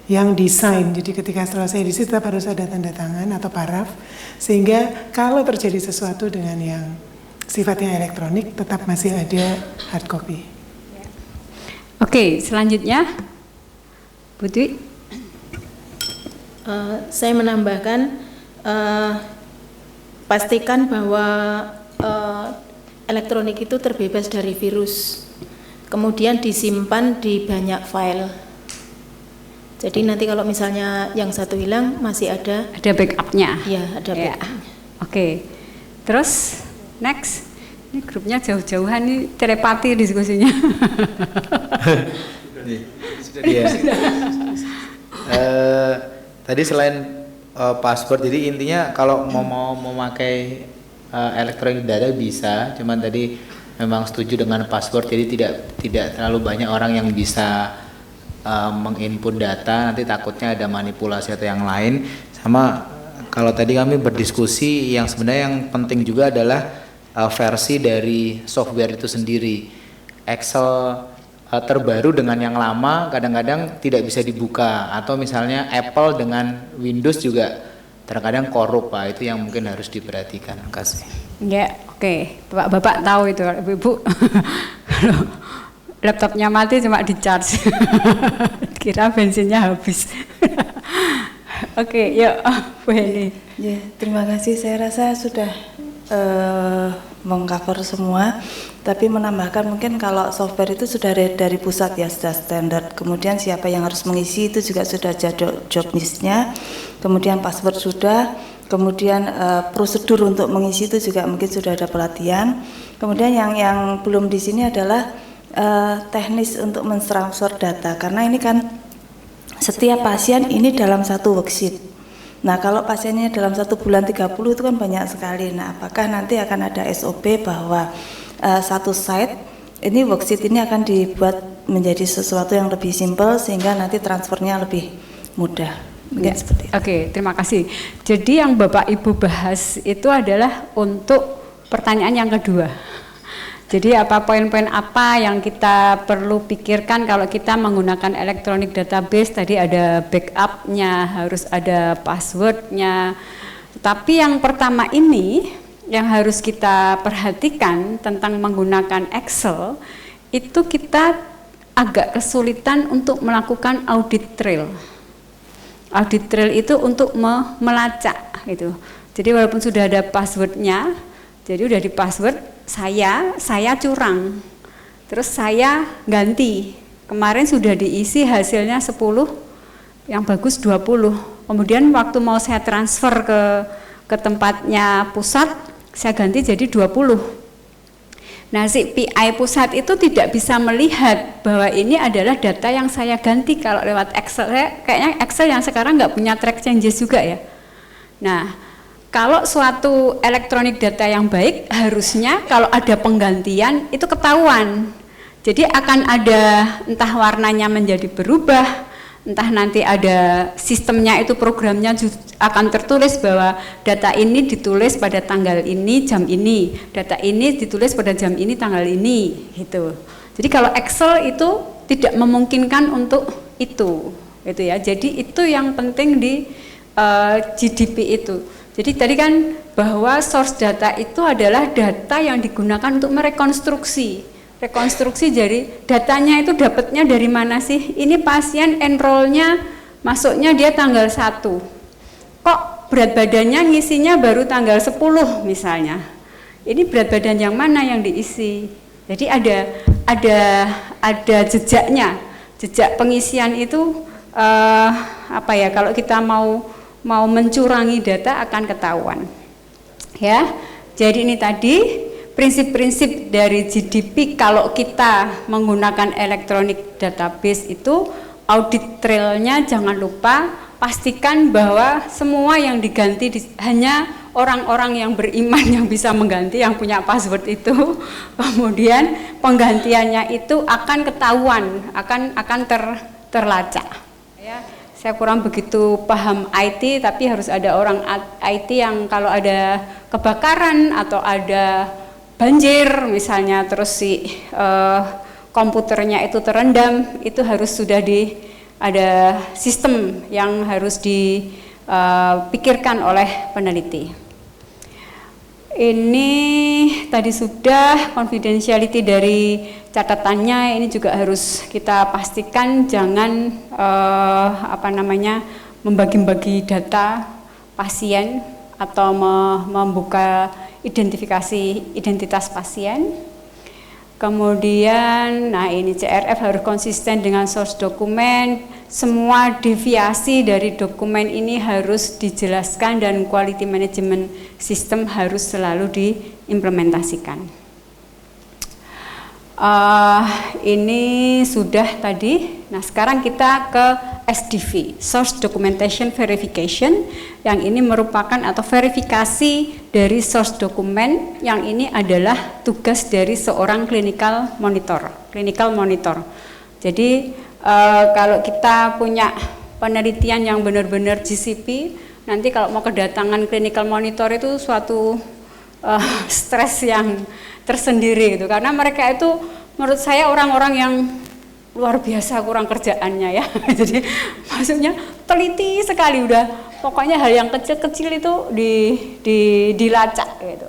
yang desain. Jadi ketika selesai di situ tetap harus ada tanda tangan atau paraf, sehingga kalau terjadi sesuatu dengan yang sifatnya elektronik tetap masih ada hard copy. Oke, selanjutnya Bu Dwi. Saya menambahkan pastikan bahwa elektronik itu terbebas dari virus, kemudian disimpan di banyak file. Jadi nanti kalau misalnya yang satu hilang masih ada backupnya. Ya, ada backup. Oke. Terus next. Ini grupnya jauh-jauhan, nih telepati diskusinya. Iya. Tadi selain password, jadi intinya kalau mau memakai elektronik data bisa, cuman tadi memang setuju dengan password, jadi tidak terlalu banyak orang yang bisa menginput data, nanti takutnya ada manipulasi atau yang lain. Sama kalau tadi kami berdiskusi, yang sebenarnya yang penting juga adalah versi dari software itu sendiri. Excel terbaru dengan yang lama kadang-kadang tidak bisa dibuka, atau misalnya Apple dengan Windows juga terkadang korup, Pak. Itu yang mungkin harus diperhatikan. Terima kasih. Ya, oke. Bapak-bapak tahu itu, Ibu-ibu. Laptopnya mati cuma di charge. Kira bensinnya habis. Oke, yuk Bu Heni. Ya, terima kasih. Saya rasa sudah mengcover semua, tapi menambahkan mungkin kalau software itu sudah dari pusat ya, sudah standar. Kemudian siapa yang harus mengisi itu juga sudah ada job list-nya. Kemudian password sudah, kemudian prosedur untuk mengisi itu juga mungkin sudah ada pelatihan. Kemudian yang belum di sini adalah teknis untuk mentransfer data, karena ini kan setiap pasien ini dalam satu worksheet. Nah, kalau pasiennya dalam 1 bulan 30 itu kan banyak sekali. Nah, apakah nanti akan ada SOP bahwa satu site ini worksheet ini akan dibuat menjadi sesuatu yang lebih simpel sehingga nanti transfernya lebih mudah. Ya. Oke, terima kasih. Jadi yang Bapak Ibu bahas itu adalah untuk pertanyaan yang kedua. Jadi apa poin-poin apa yang kita perlu pikirkan kalau kita menggunakan electronic database? Tadi ada backupnya, harus ada passwordnya. Tapi yang pertama ini yang harus kita perhatikan tentang menggunakan Excel, itu kita agak kesulitan untuk melakukan audit trail. Audit trail itu untuk melacak gitu. Jadi walaupun sudah ada passwordnya, jadi udah di password, saya curang, terus saya ganti. Kemarin sudah diisi hasilnya 10, yang bagus 20. Kemudian waktu mau saya transfer ke tempatnya pusat, saya ganti jadi 20. Nah, si PI pusat itu tidak bisa melihat bahwa ini adalah data yang saya ganti kalau lewat Excel. Kayaknya Excel yang sekarang nggak punya track changes juga ya. Nah, kalau suatu elektronik data yang baik, harusnya kalau ada penggantian itu ketahuan. Jadi akan ada entah warnanya menjadi berubah, entah nanti ada sistemnya itu programnya akan tertulis bahwa data ini ditulis pada tanggal ini, jam ini, data ini ditulis pada jam ini, tanggal ini, gitu. Jadi kalau Excel itu tidak memungkinkan untuk itu ya. Jadi itu yang penting di GDP itu. Jadi tadi kan bahwa source data itu adalah data yang digunakan untuk merekonstruksi rekonstruksi dari datanya itu dapatnya dari mana sih? Ini pasien enrollnya masuknya dia tanggal 1. Kok berat badannya ngisinya baru tanggal 10 misalnya. Ini berat badan yang mana yang diisi? Jadi ada jejaknya. Jejak pengisian itu apa ya, kalau kita mau mencurangi data akan ketahuan. Ya. Jadi ini tadi prinsip-prinsip dari GDP kalau kita menggunakan electronic database itu, audit trailnya jangan lupa pastikan bahwa semua yang diganti hanya orang-orang yang beriman yang bisa mengganti, yang punya password itu. Kemudian penggantiannya itu akan ketahuan, akan terlacak. Ya, saya kurang begitu paham IT, tapi harus ada orang IT yang kalau ada kebakaran atau ada banjir misalnya, terus si komputernya itu terendam, itu harus sudah ada sistem yang harus dipikirkan oleh peneliti. Ini tadi sudah confidentiality dari catatannya, ini juga harus kita pastikan jangan membagi-bagi data pasien atau membuka identitas pasien. Kemudian, nah ini CRF harus konsisten dengan source dokumen. Semua deviasi dari dokumen ini harus dijelaskan dan quality management system harus selalu diimplementasikan. Ini sudah tadi. Nah, sekarang kita ke SDV, Source Documentation Verification, yang ini merupakan atau verifikasi dari source dokumen, yang ini adalah tugas dari seorang clinical monitor. Jadi kalau kita punya penelitian yang benar-benar GCP, nanti kalau mau kedatangan clinical monitor itu suatu stres yang tersendiri gitu, karena mereka itu menurut saya orang-orang yang luar biasa kurang kerjaannya ya. Jadi maksudnya teliti sekali, udah pokoknya hal yang kecil-kecil itu dilacak gitu.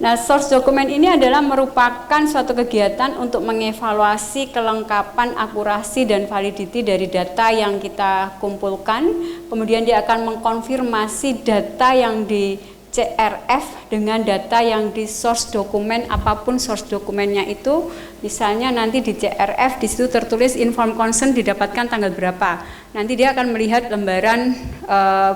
Nah, source dokumen ini adalah merupakan suatu kegiatan untuk mengevaluasi kelengkapan, akurasi dan validity dari data yang kita kumpulkan. Kemudian dia akan mengkonfirmasi data yang di CRF dengan data yang di source dokumen, apapun source dokumennya itu. Misalnya nanti di CRF di situ tertulis informed consent didapatkan tanggal berapa. Nanti dia akan melihat lembaran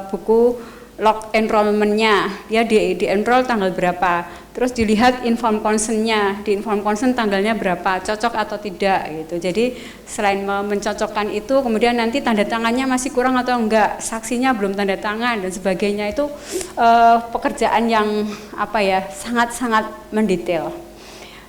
buku log enrollment-nya, dia di enroll tanggal berapa. Terus dilihat informed consent-nya, di informed consent tanggalnya berapa, cocok atau tidak gitu. Jadi selain mencocokkan itu, kemudian nanti tanda tangannya masih kurang atau enggak, saksinya belum tanda tangan dan sebagainya. Itu pekerjaan yang sangat-sangat mendetail.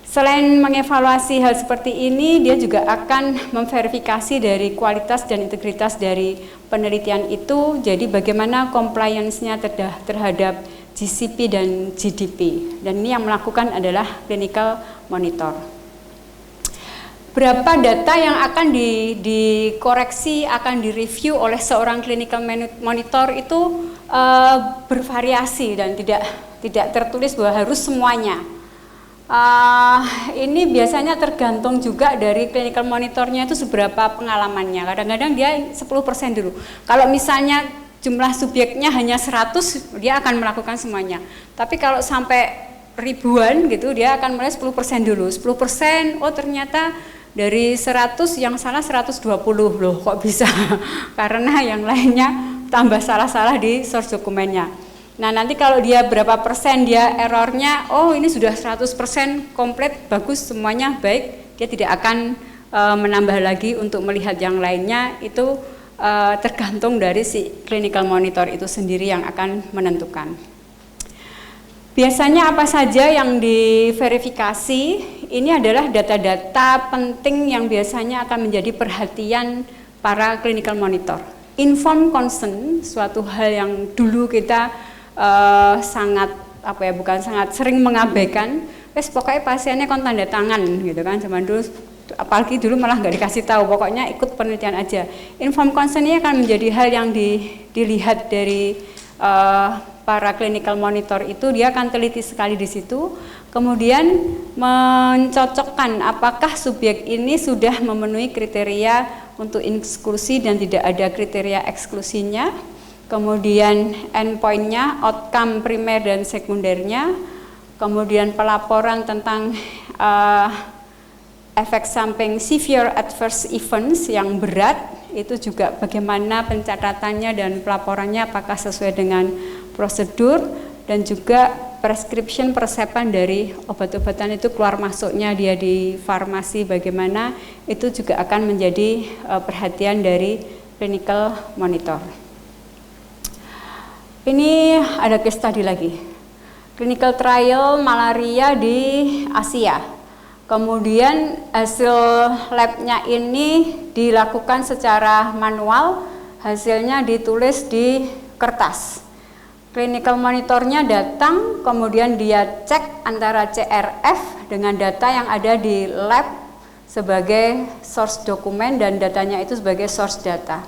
Selain mengevaluasi hal seperti ini, dia juga akan memverifikasi dari kualitas dan integritas dari penelitian itu. Jadi bagaimana compliance-nya terhadap GCP dan GDP. Dan ini yang melakukan adalah clinical monitor. Berapa data yang akan dikoreksi, akan direview oleh seorang clinical monitor itu bervariasi dan tidak tertulis bahwa harus semuanya. Ini biasanya tergantung juga dari clinical monitornya itu seberapa pengalamannya. Kadang-kadang dia 10% dulu. Kalau misalnya jumlah subjeknya hanya 100, dia akan melakukan semuanya. Tapi kalau sampai ribuan gitu, dia akan mulai 10% dulu. 10%, oh ternyata dari 100 yang salah 120, loh kok bisa? Karena yang lainnya tambah salah-salah di source dokumennya. Nah nanti kalau dia berapa persen dia errornya, oh ini sudah 100% komplit, bagus semuanya baik, dia tidak akan menambah lagi untuk melihat yang lainnya. Itu tergantung dari si clinical monitor itu sendiri yang akan menentukan. Biasanya apa saja yang diverifikasi? Ini adalah data-data penting yang biasanya akan menjadi perhatian para clinical monitor. Informed consent, suatu hal yang dulu kita bukan sangat sering mengabaikan. Pokoknya pasiennya kon tanda tangan gitu kan, zaman dulu. Apalagi dulu malah nggak dikasih tahu, pokoknya ikut penelitian aja. Informed consent ini akan menjadi hal yang dilihat dari para clinical monitor itu, dia akan teliti sekali di situ. Kemudian mencocokkan apakah subjek ini sudah memenuhi kriteria untuk inklusi dan tidak ada kriteria eksklusinya. Kemudian endpointnya, outcome primer dan sekundernya. Kemudian pelaporan tentang efek samping severe adverse events yang berat, itu juga bagaimana pencatatannya dan pelaporannya apakah sesuai dengan prosedur, dan juga prescription persiapan dari obat-obatan itu keluar masuknya dia di farmasi bagaimana, itu juga akan menjadi perhatian dari clinical monitor. Ini ada case study lagi, clinical trial malaria di Asia. Kemudian hasil labnya ini dilakukan secara manual, hasilnya ditulis di kertas. Clinical monitornya datang, kemudian dia cek antara CRF dengan data yang ada di lab sebagai source dokumen dan datanya itu sebagai source data.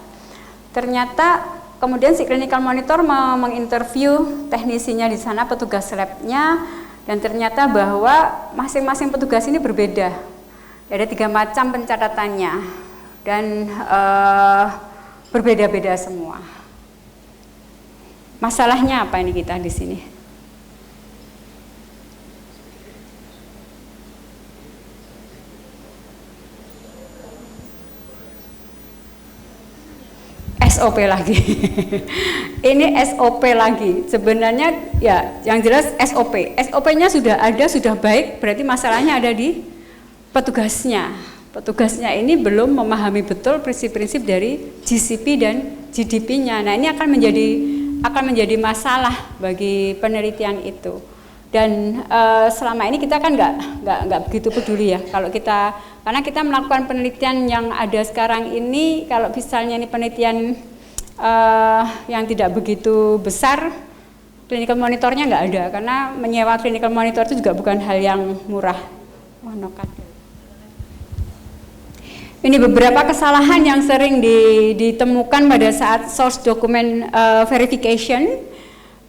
Ternyata kemudian si clinical monitor menginterview teknisinya di sana, petugas labnya, dan ternyata bahwa masing-masing petugas ini berbeda. Ada 3 macam pencatatannya dan berbeda-beda semua. Masalahnya apa ini kita di sini? SOP lagi. Ini SOP lagi. Sebenarnya ya yang jelas SOP. SOP-nya sudah ada, sudah baik, berarti masalahnya ada di petugasnya. Petugasnya ini belum memahami betul prinsip-prinsip dari GCP dan GDP-nya. Nah, ini akan menjadi masalah bagi penelitian itu. Dan selama ini kita kan nggak begitu peduli ya kalau kita, karena kita melakukan penelitian yang ada sekarang ini, kalau misalnya ini penelitian yang tidak begitu besar, clinical monitornya nggak ada, karena menyewa clinical monitor itu juga bukan hal yang murah. Ini beberapa kesalahan yang sering ditemukan pada saat source document verification.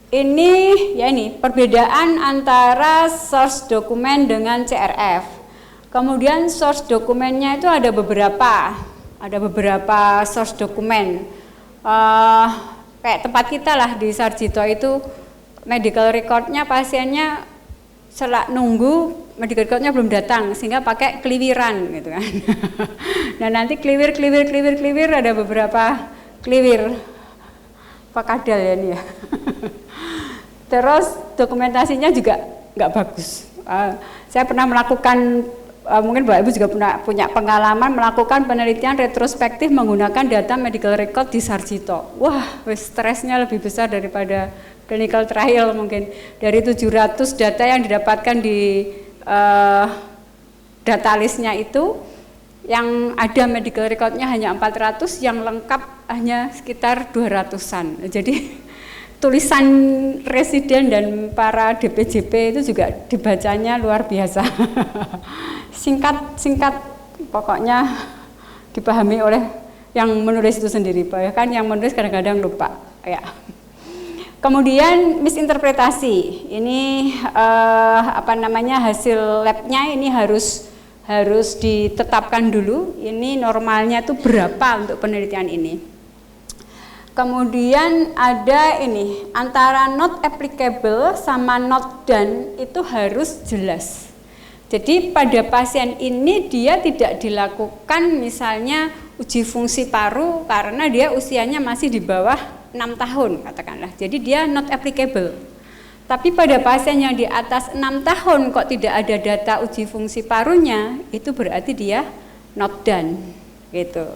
Ini ya ini perbedaan antara source dokumen dengan CRF. Kemudian source dokumennya itu ada beberapa source dokumen. Kayak tempat kita lah di Sarjito itu medical recordnya pasiennya nunggu medical recordnya belum datang sehingga pakai kliwiran gitu kan. Nah nanti kliwir ada beberapa kliwir pakadal ya ini ya. Terus dokumentasinya juga nggak bagus. Saya pernah melakukan, mungkin Bapak Ibu juga punya pengalaman melakukan penelitian retrospektif menggunakan data medical record di Sarjito. Wah, stresnya lebih besar daripada clinical trial mungkin. Dari 700 data yang didapatkan di data listnya itu, yang ada medical recordnya hanya 400, yang lengkap hanya sekitar 200-an. Jadi tulisan residen dan para DPJP itu juga dibacanya luar biasa. Singkat, pokoknya dipahami oleh yang menulis itu sendiri. Bahkan yang menulis kadang-kadang lupa. Ya. Kemudian misinterpretasi. Ini hasil labnya ini harus ditetapkan dulu. Ini normalnya itu berapa untuk penelitian ini. Kemudian ada ini, antara not applicable sama not done itu harus jelas. Jadi pada pasien ini dia tidak dilakukan misalnya uji fungsi paru karena dia usianya masih di bawah 6 tahun katakanlah. Jadi dia not applicable. Tapi pada pasien yang di atas 6 tahun kok tidak ada data uji fungsi parunya, itu berarti dia not done gitu.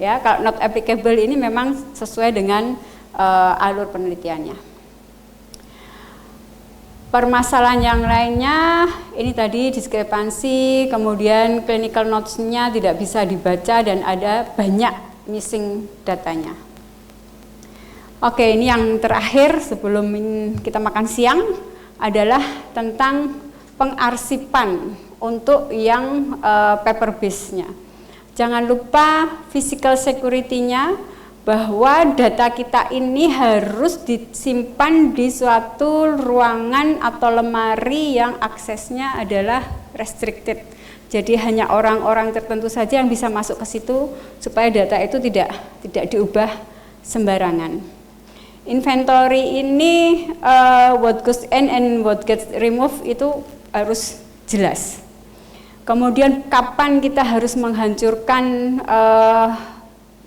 Ya, kalau not applicable ini memang sesuai dengan alur penelitiannya. Permasalahan yang lainnya, ini tadi diskrepansi, kemudian clinical notes-nya tidak bisa dibaca dan ada banyak missing datanya. Oke, ini yang terakhir sebelum kita makan siang adalah tentang pengarsipan untuk yang paper base-nya. Jangan lupa physical security-nya, bahwa data kita ini harus disimpan di suatu ruangan atau lemari yang aksesnya adalah restricted. Jadi hanya orang-orang tertentu saja yang bisa masuk ke situ supaya data itu tidak diubah sembarangan. Inventory ini what goes in and what gets removed itu harus jelas. Kemudian kapan kita harus menghancurkan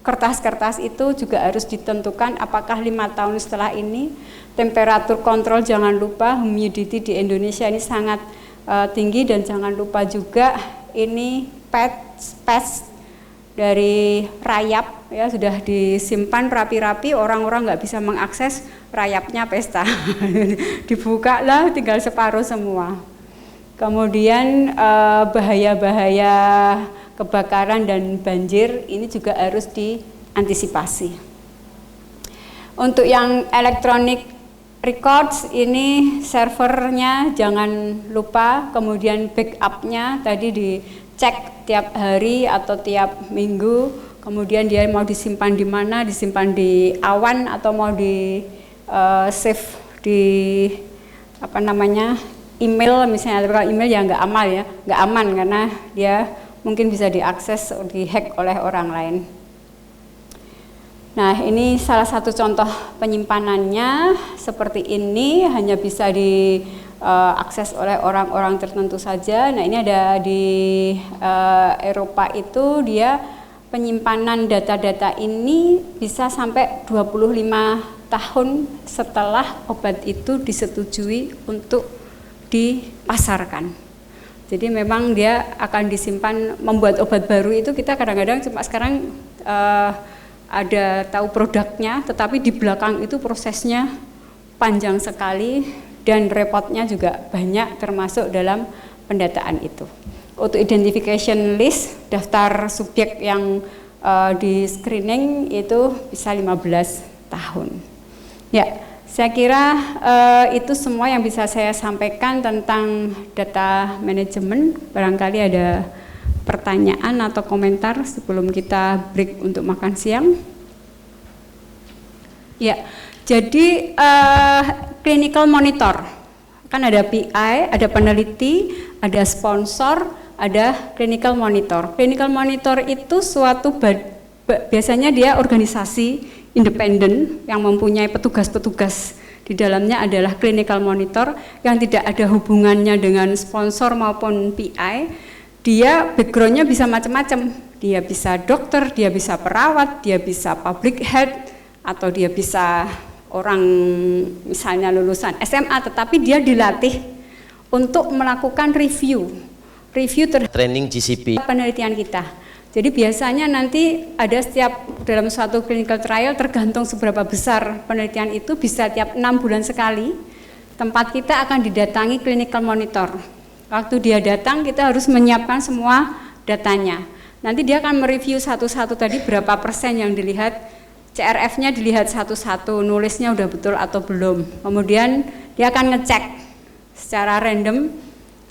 kertas-kertas itu juga harus ditentukan, apakah 5 tahun setelah ini. Temperatur kontrol jangan lupa, humidity di Indonesia ini sangat tinggi, dan jangan lupa juga ini patch dari rayap ya sudah disimpan rapi-rapi, orang-orang nggak bisa mengakses rayapnya pesta. Dibuka lah tinggal separuh semua. Kemudian bahaya-bahaya kebakaran dan banjir ini juga harus diantisipasi. Untuk yang electronic records ini servernya jangan lupa, kemudian backupnya tadi dicek tiap hari atau tiap minggu, kemudian dia mau disimpan di mana, disimpan di awan atau mau di save di email misalnya. Kalau email ya nggak aman karena dia mungkin bisa diakses, dihack oleh orang lain. Nah, ini salah satu contoh penyimpanannya seperti ini, hanya bisa diakses oleh orang-orang tertentu saja. Nah, ini ada di Eropa itu dia penyimpanan data-data ini bisa sampai 25 tahun setelah obat itu disetujui untuk dipasarkan. Jadi memang dia akan disimpan. Membuat obat baru itu kita kadang-kadang cuma sekarang ada tahu produknya, tetapi di belakang itu prosesnya panjang sekali dan repotnya juga banyak, termasuk dalam pendataan itu. Untuk identification list, daftar subjek yang di screening itu bisa 15 tahun. Ya, saya kira itu semua yang bisa saya sampaikan tentang data manajemen. Barangkali ada pertanyaan atau komentar sebelum kita break untuk makan siang. Ya, jadi clinical monitor, kan ada PI, ada peneliti, ada sponsor, ada clinical monitor. Clinical monitor itu suatu biasanya dia organisasi independen yang mempunyai petugas-petugas. Di dalamnya adalah clinical monitor yang tidak ada hubungannya dengan sponsor maupun PI. Dia backgroundnya bisa macam-macam. Dia bisa dokter, dia bisa perawat, dia bisa public health, atau dia bisa orang misalnya lulusan SMA, tetapi dia dilatih untuk melakukan review terhadap training GCP penelitian kita. Jadi biasanya nanti ada setiap dalam suatu clinical trial, tergantung seberapa besar penelitian itu, bisa tiap 6 bulan sekali tempat kita akan didatangi clinical monitor. Waktu dia datang kita harus menyiapkan semua datanya. Nanti dia akan mereview satu-satu tadi berapa persen yang dilihat, CRF-nya dilihat satu-satu, nulisnya udah betul atau belum. Kemudian dia akan ngecek secara random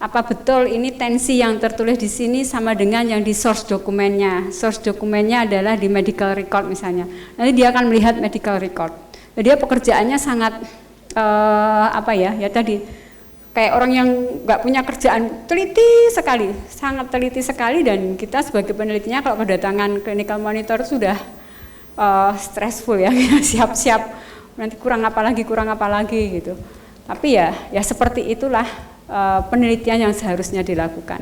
apa betul ini tensi yang tertulis di sini sama dengan yang di source dokumennya. Source dokumennya adalah di medical record misalnya. Nanti dia akan melihat medical record. Jadi dia pekerjaannya sangat ya tadi kayak orang yang nggak punya kerjaan, teliti sekali, sangat teliti sekali, dan kita sebagai penelitinya kalau kedatangan clinical monitor sudah stressful ya, siap-siap nanti kurang apa lagi gitu. Tapi ya seperti itulah penelitian yang seharusnya dilakukan.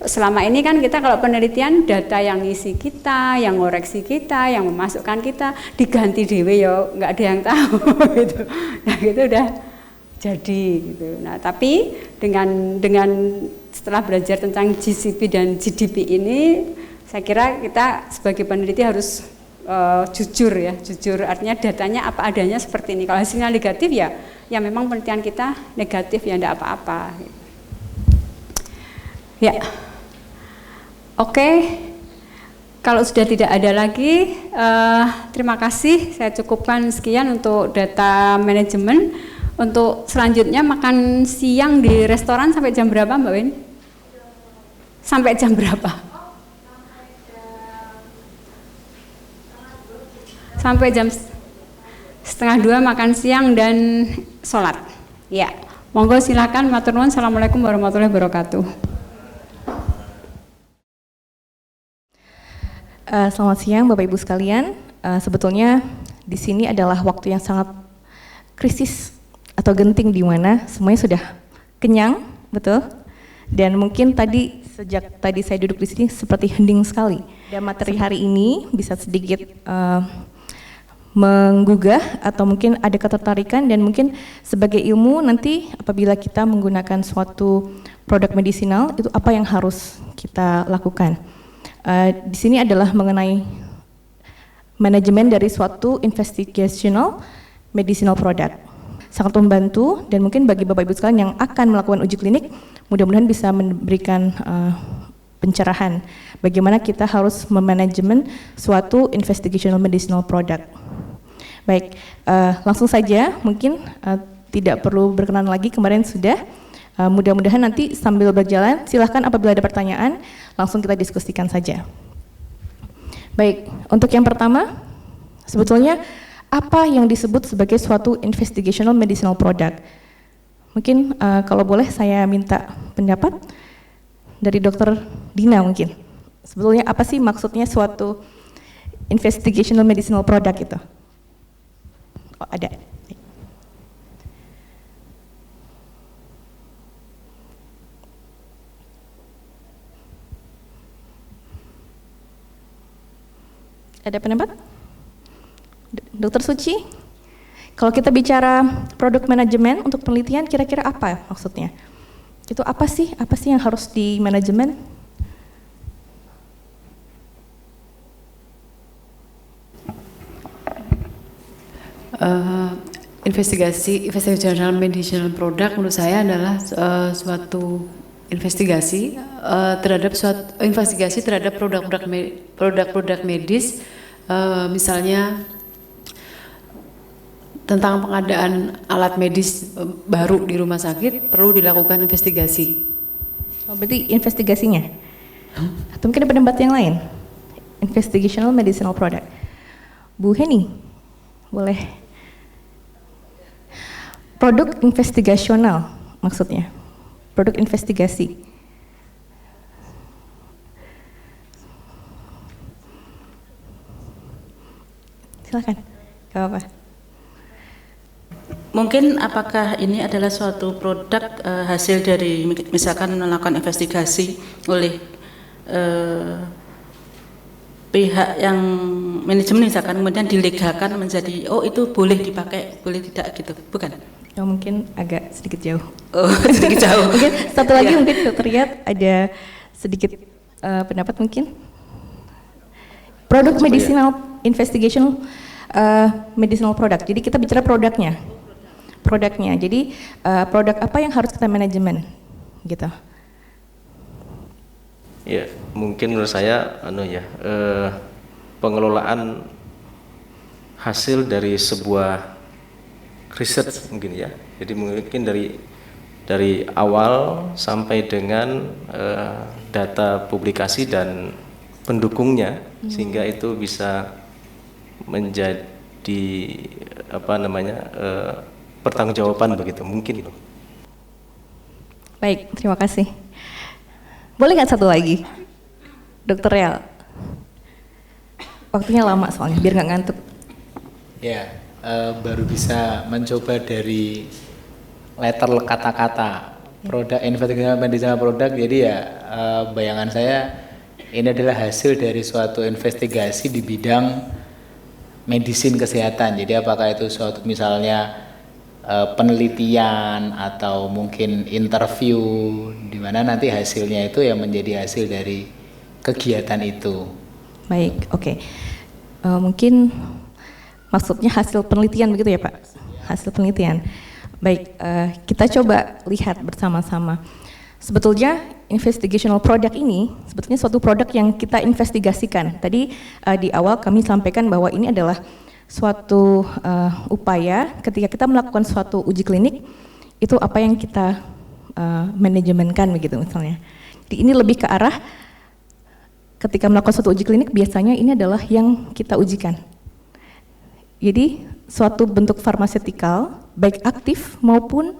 Selama ini kan kita kalau penelitian data yang ngisi kita, yang ngoreksi kita, yang memasukkan kita diganti dewe ya nggak ada yang tahu gitu. Nah gitu udah jadi gitu. Nah tapi dengan setelah belajar tentang GCP dan GDP ini, saya kira kita sebagai peneliti harus jujur artinya datanya apa adanya seperti ini. Kalau hasilnya negatif ya memang penelitian kita negatif, ya enggak apa-apa. Ya, oke. Kalau sudah tidak ada lagi, terima kasih. Saya cukupkan sekian untuk data manajemen. Untuk selanjutnya makan siang di restoran sampai jam berapa, Mbak Wen? Sampai jam berapa? sampai jam 1:30 makan siang dan sholat. Ya, monggo silakan, matur nuwun. Assalamualaikum warahmatullahi wabarakatuh. Selamat siang Bapak Ibu sekalian. Sebetulnya di sini adalah waktu yang sangat krisis atau genting di mana semuanya sudah kenyang, betul? Dan mungkin sejak tadi saya duduk di sini seperti hening sekali. Dan materi hari ini bisa sedikit menggugah atau mungkin ada ketertarikan, dan mungkin sebagai ilmu nanti apabila kita menggunakan suatu produk medisinal itu apa yang harus kita lakukan. Di sini adalah mengenai manajemen dari suatu investigational medicinal product. Sangat membantu, dan mungkin bagi Bapak Ibu sekalian yang akan melakukan uji klinik, mudah-mudahan bisa memberikan pencerahan bagaimana kita harus memanajemen suatu investigational medicinal product. Baik, langsung saja, mungkin tidak perlu berkenan lagi, kemarin sudah. Mudah-mudahan nanti sambil berjalan, silahkan apabila ada pertanyaan, langsung kita diskusikan saja. Baik, untuk yang pertama, sebetulnya apa yang disebut sebagai suatu investigational medicinal product? Mungkin kalau boleh saya minta pendapat dari Dr. Dina mungkin. Sebetulnya apa sih maksudnya suatu investigational medicinal product itu? Oh, ada. Ada pendapat? Dokter Suci, kalau kita bicara produk manajemen untuk penelitian, kira-kira apa maksudnya? Itu apa sih yang harus di manajemen? Investigational medicinal product menurut saya adalah suatu investigasi terhadap produk medis, misalnya tentang pengadaan alat medis baru di rumah sakit, perlu dilakukan investigasi. Oh, berarti investigasinya? Atau mungkin ada pendapat yang lain? Investigational medicinal product. Bu Heni, boleh? Produk investigasional maksudnya? Produk investigasi. Silakan, gak apa-apa. Mungkin apakah ini adalah suatu produk hasil dari misalkan melakukan investigasi oleh pihak yang manajemen misalkan, kemudian dilegalkan menjadi itu boleh dipakai, boleh tidak gitu, bukan? Oh, mungkin agak sedikit jauh. Oh, sedikit jauh. Mungkin satu lagi mungkin Dr. Riyad ada sedikit pendapat mungkin. Produk medicinal investigation medicinal product. Jadi kita bicara produknya. Jadi produk apa yang harus kita manajemen gitu. Ya, mungkin menurut saya pengelolaan hasil dari sebuah riset mungkin ya. Jadi mungkin dari awal sampai dengan data publikasi dan pendukungnya, sehingga itu bisa menjadi pertanggungjawaban begitu mungkin. Baik, terima kasih. Boleh nggak satu lagi, Dokter Real? Waktunya lama soalnya, biar nggak ngantuk. Ya, baru bisa mencoba dari letter kata-kata produk investigational medicinal product. Jadi ya bayangan saya ini adalah hasil dari suatu investigasi di bidang medisin kesehatan. Jadi apakah itu suatu misalnya penelitian atau mungkin interview di mana nanti hasilnya itu yang menjadi hasil dari kegiatan itu. Baik, oke. Mungkin maksudnya hasil penelitian begitu ya Pak? Hasil penelitian. Baik, kita coba lihat bersama-sama. Sebetulnya investigational product ini sebetulnya suatu produk yang kita investigasikan. Tadi di awal kami sampaikan bahwa ini adalah suatu upaya ketika kita melakukan suatu uji klinik, itu apa yang kita manajemenkan begitu misalnya. Jadi ini lebih ke arah ketika melakukan suatu uji klinik biasanya ini adalah yang kita ujikan. Jadi suatu bentuk farmaseutikal baik aktif maupun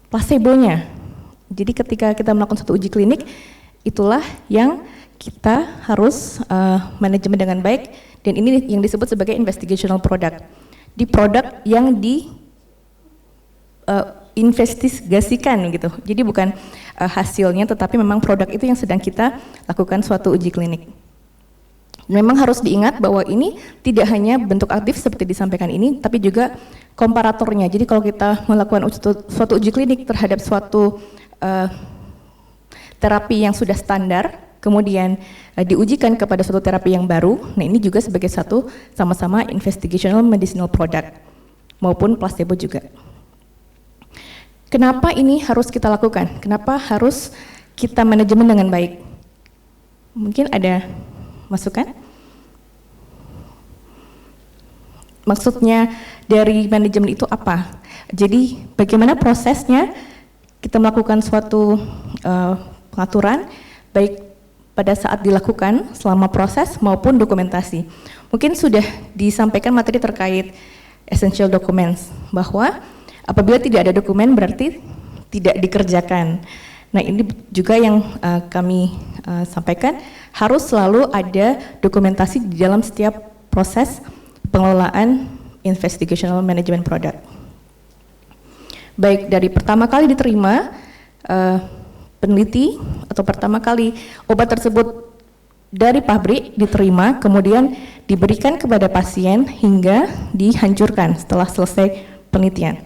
placebonya. Jadi ketika kita melakukan suatu uji klinik, itulah yang kita harus manajemen dengan baik, dan ini yang disebut sebagai investigational product. Di produk yang investigasikan gitu. Jadi bukan hasilnya, tetapi memang produk itu yang sedang kita lakukan suatu uji klinik. Memang harus diingat bahwa ini tidak hanya bentuk aktif seperti disampaikan ini, tapi juga komparatornya. Jadi kalau kita melakukan suatu uji klinik terhadap suatu terapi yang sudah standar, kemudian diujikan kepada suatu terapi yang baru, nah ini juga sebagai satu sama-sama investigational medicinal product maupun placebo juga. Kenapa ini harus kita lakukan? Kenapa harus kita manajemen dengan baik? Mungkin ada masukan? Maksudnya dari manajemen itu apa? Jadi bagaimana prosesnya kita melakukan suatu pengaturan, baik pada saat dilakukan, selama proses maupun dokumentasi. Mungkin sudah disampaikan materi terkait essential documents, bahwa apabila tidak ada dokumen berarti tidak dikerjakan. Nah ini juga yang kami sampaikan, harus selalu ada dokumentasi di dalam setiap proses pengelolaan investigational management product. Baik dari pertama kali diterima peneliti atau pertama kali obat tersebut dari pabrik diterima, kemudian diberikan kepada pasien hingga dihancurkan setelah selesai penelitian.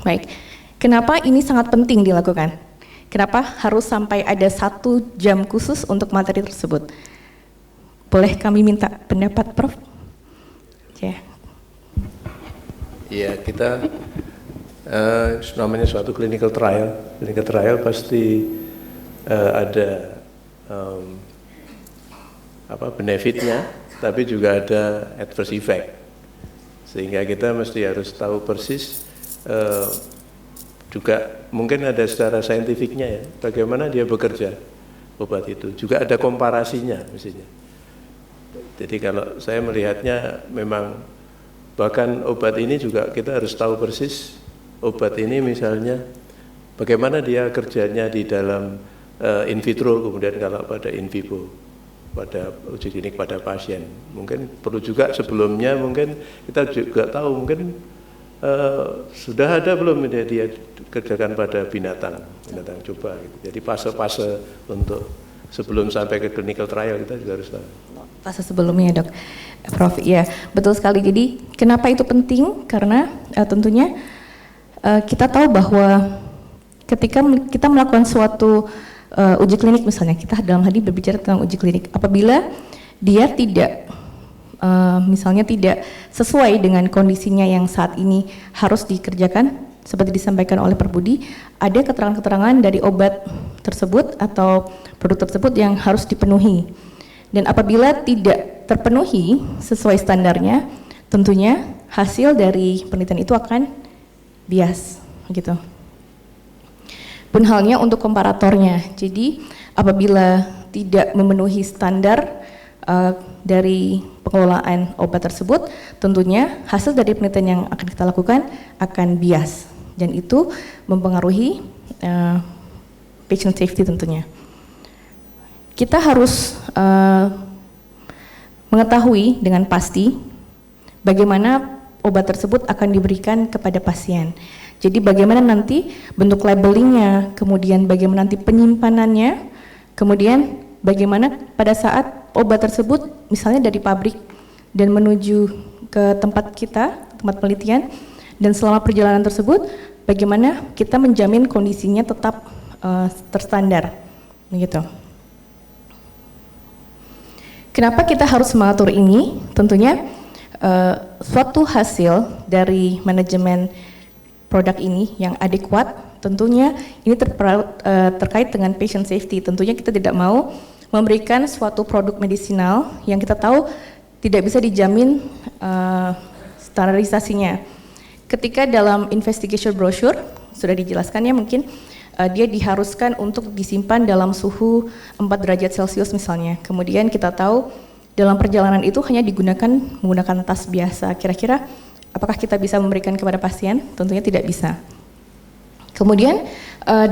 Baik, kenapa ini sangat penting dilakukan? Kenapa harus sampai ada 1 jam khusus untuk materi tersebut? Boleh kami minta pendapat Prof? Ya. Ya, kita namanya suatu clinical trial. Clinical trial pasti ada benefitnya, tapi juga ada adverse effect. Sehingga kita mesti harus tahu persis, juga mungkin ada secara saintifiknya ya, bagaimana dia bekerja obat itu. Juga ada komparasinya mestinya. Jadi kalau saya melihatnya memang bahkan obat ini juga kita harus tahu persis obat ini misalnya bagaimana dia kerjanya di dalam in vitro, kemudian kalau pada in vivo, pada uji klinik pada pasien. Mungkin perlu juga sebelumnya mungkin kita juga tahu mungkin sudah ada belum dia kerjakan pada binatang coba gitu. Jadi fase-fase untuk sebelum sampai ke clinical trial kita juga harus tahu. Fase sebelumnya Dok, Prof, ya betul sekali. Jadi kenapa itu penting? Karena tentunya kita tahu bahwa ketika kita melakukan suatu uji klinik, misalnya kita dalam hal ini berbicara tentang uji klinik, apabila dia tidak misalnya tidak sesuai dengan kondisinya yang saat ini harus dikerjakan, seperti disampaikan oleh Pak Budi, ada keterangan-keterangan dari obat tersebut atau produk tersebut yang harus dipenuhi. Dan apabila tidak terpenuhi sesuai standarnya, tentunya hasil dari penelitian itu akan bias, gitu. Pun halnya untuk komparatornya. Jadi apabila tidak memenuhi standar dari pengelolaan obat tersebut, tentunya hasil dari penelitian yang akan kita lakukan akan bias, dan itu mempengaruhi patient safety tentunya. Kita harus mengetahui dengan pasti bagaimana obat tersebut akan diberikan kepada pasien. Jadi bagaimana nanti bentuk labelingnya, kemudian bagaimana nanti penyimpanannya, kemudian bagaimana pada saat obat tersebut misalnya dari pabrik dan menuju ke tempat kita, tempat penelitian, dan selama perjalanan tersebut bagaimana kita menjamin kondisinya tetap terstandar, begitu. Kenapa kita harus mengatur ini? Tentunya suatu hasil dari manajemen produk ini yang adekuat, tentunya ini terkait dengan patient safety. Tentunya kita tidak mau memberikan suatu produk medisinal yang kita tahu tidak bisa dijamin standarisasinya. Ketika dalam investigation brochure sudah dijelaskannya mungkin dia diharuskan untuk disimpan dalam suhu 4 derajat Celcius misalnya. Kemudian kita tahu dalam perjalanan itu hanya digunakan menggunakan tas biasa. Kira-kira apakah kita bisa memberikan kepada pasien? Tentunya tidak bisa. Kemudian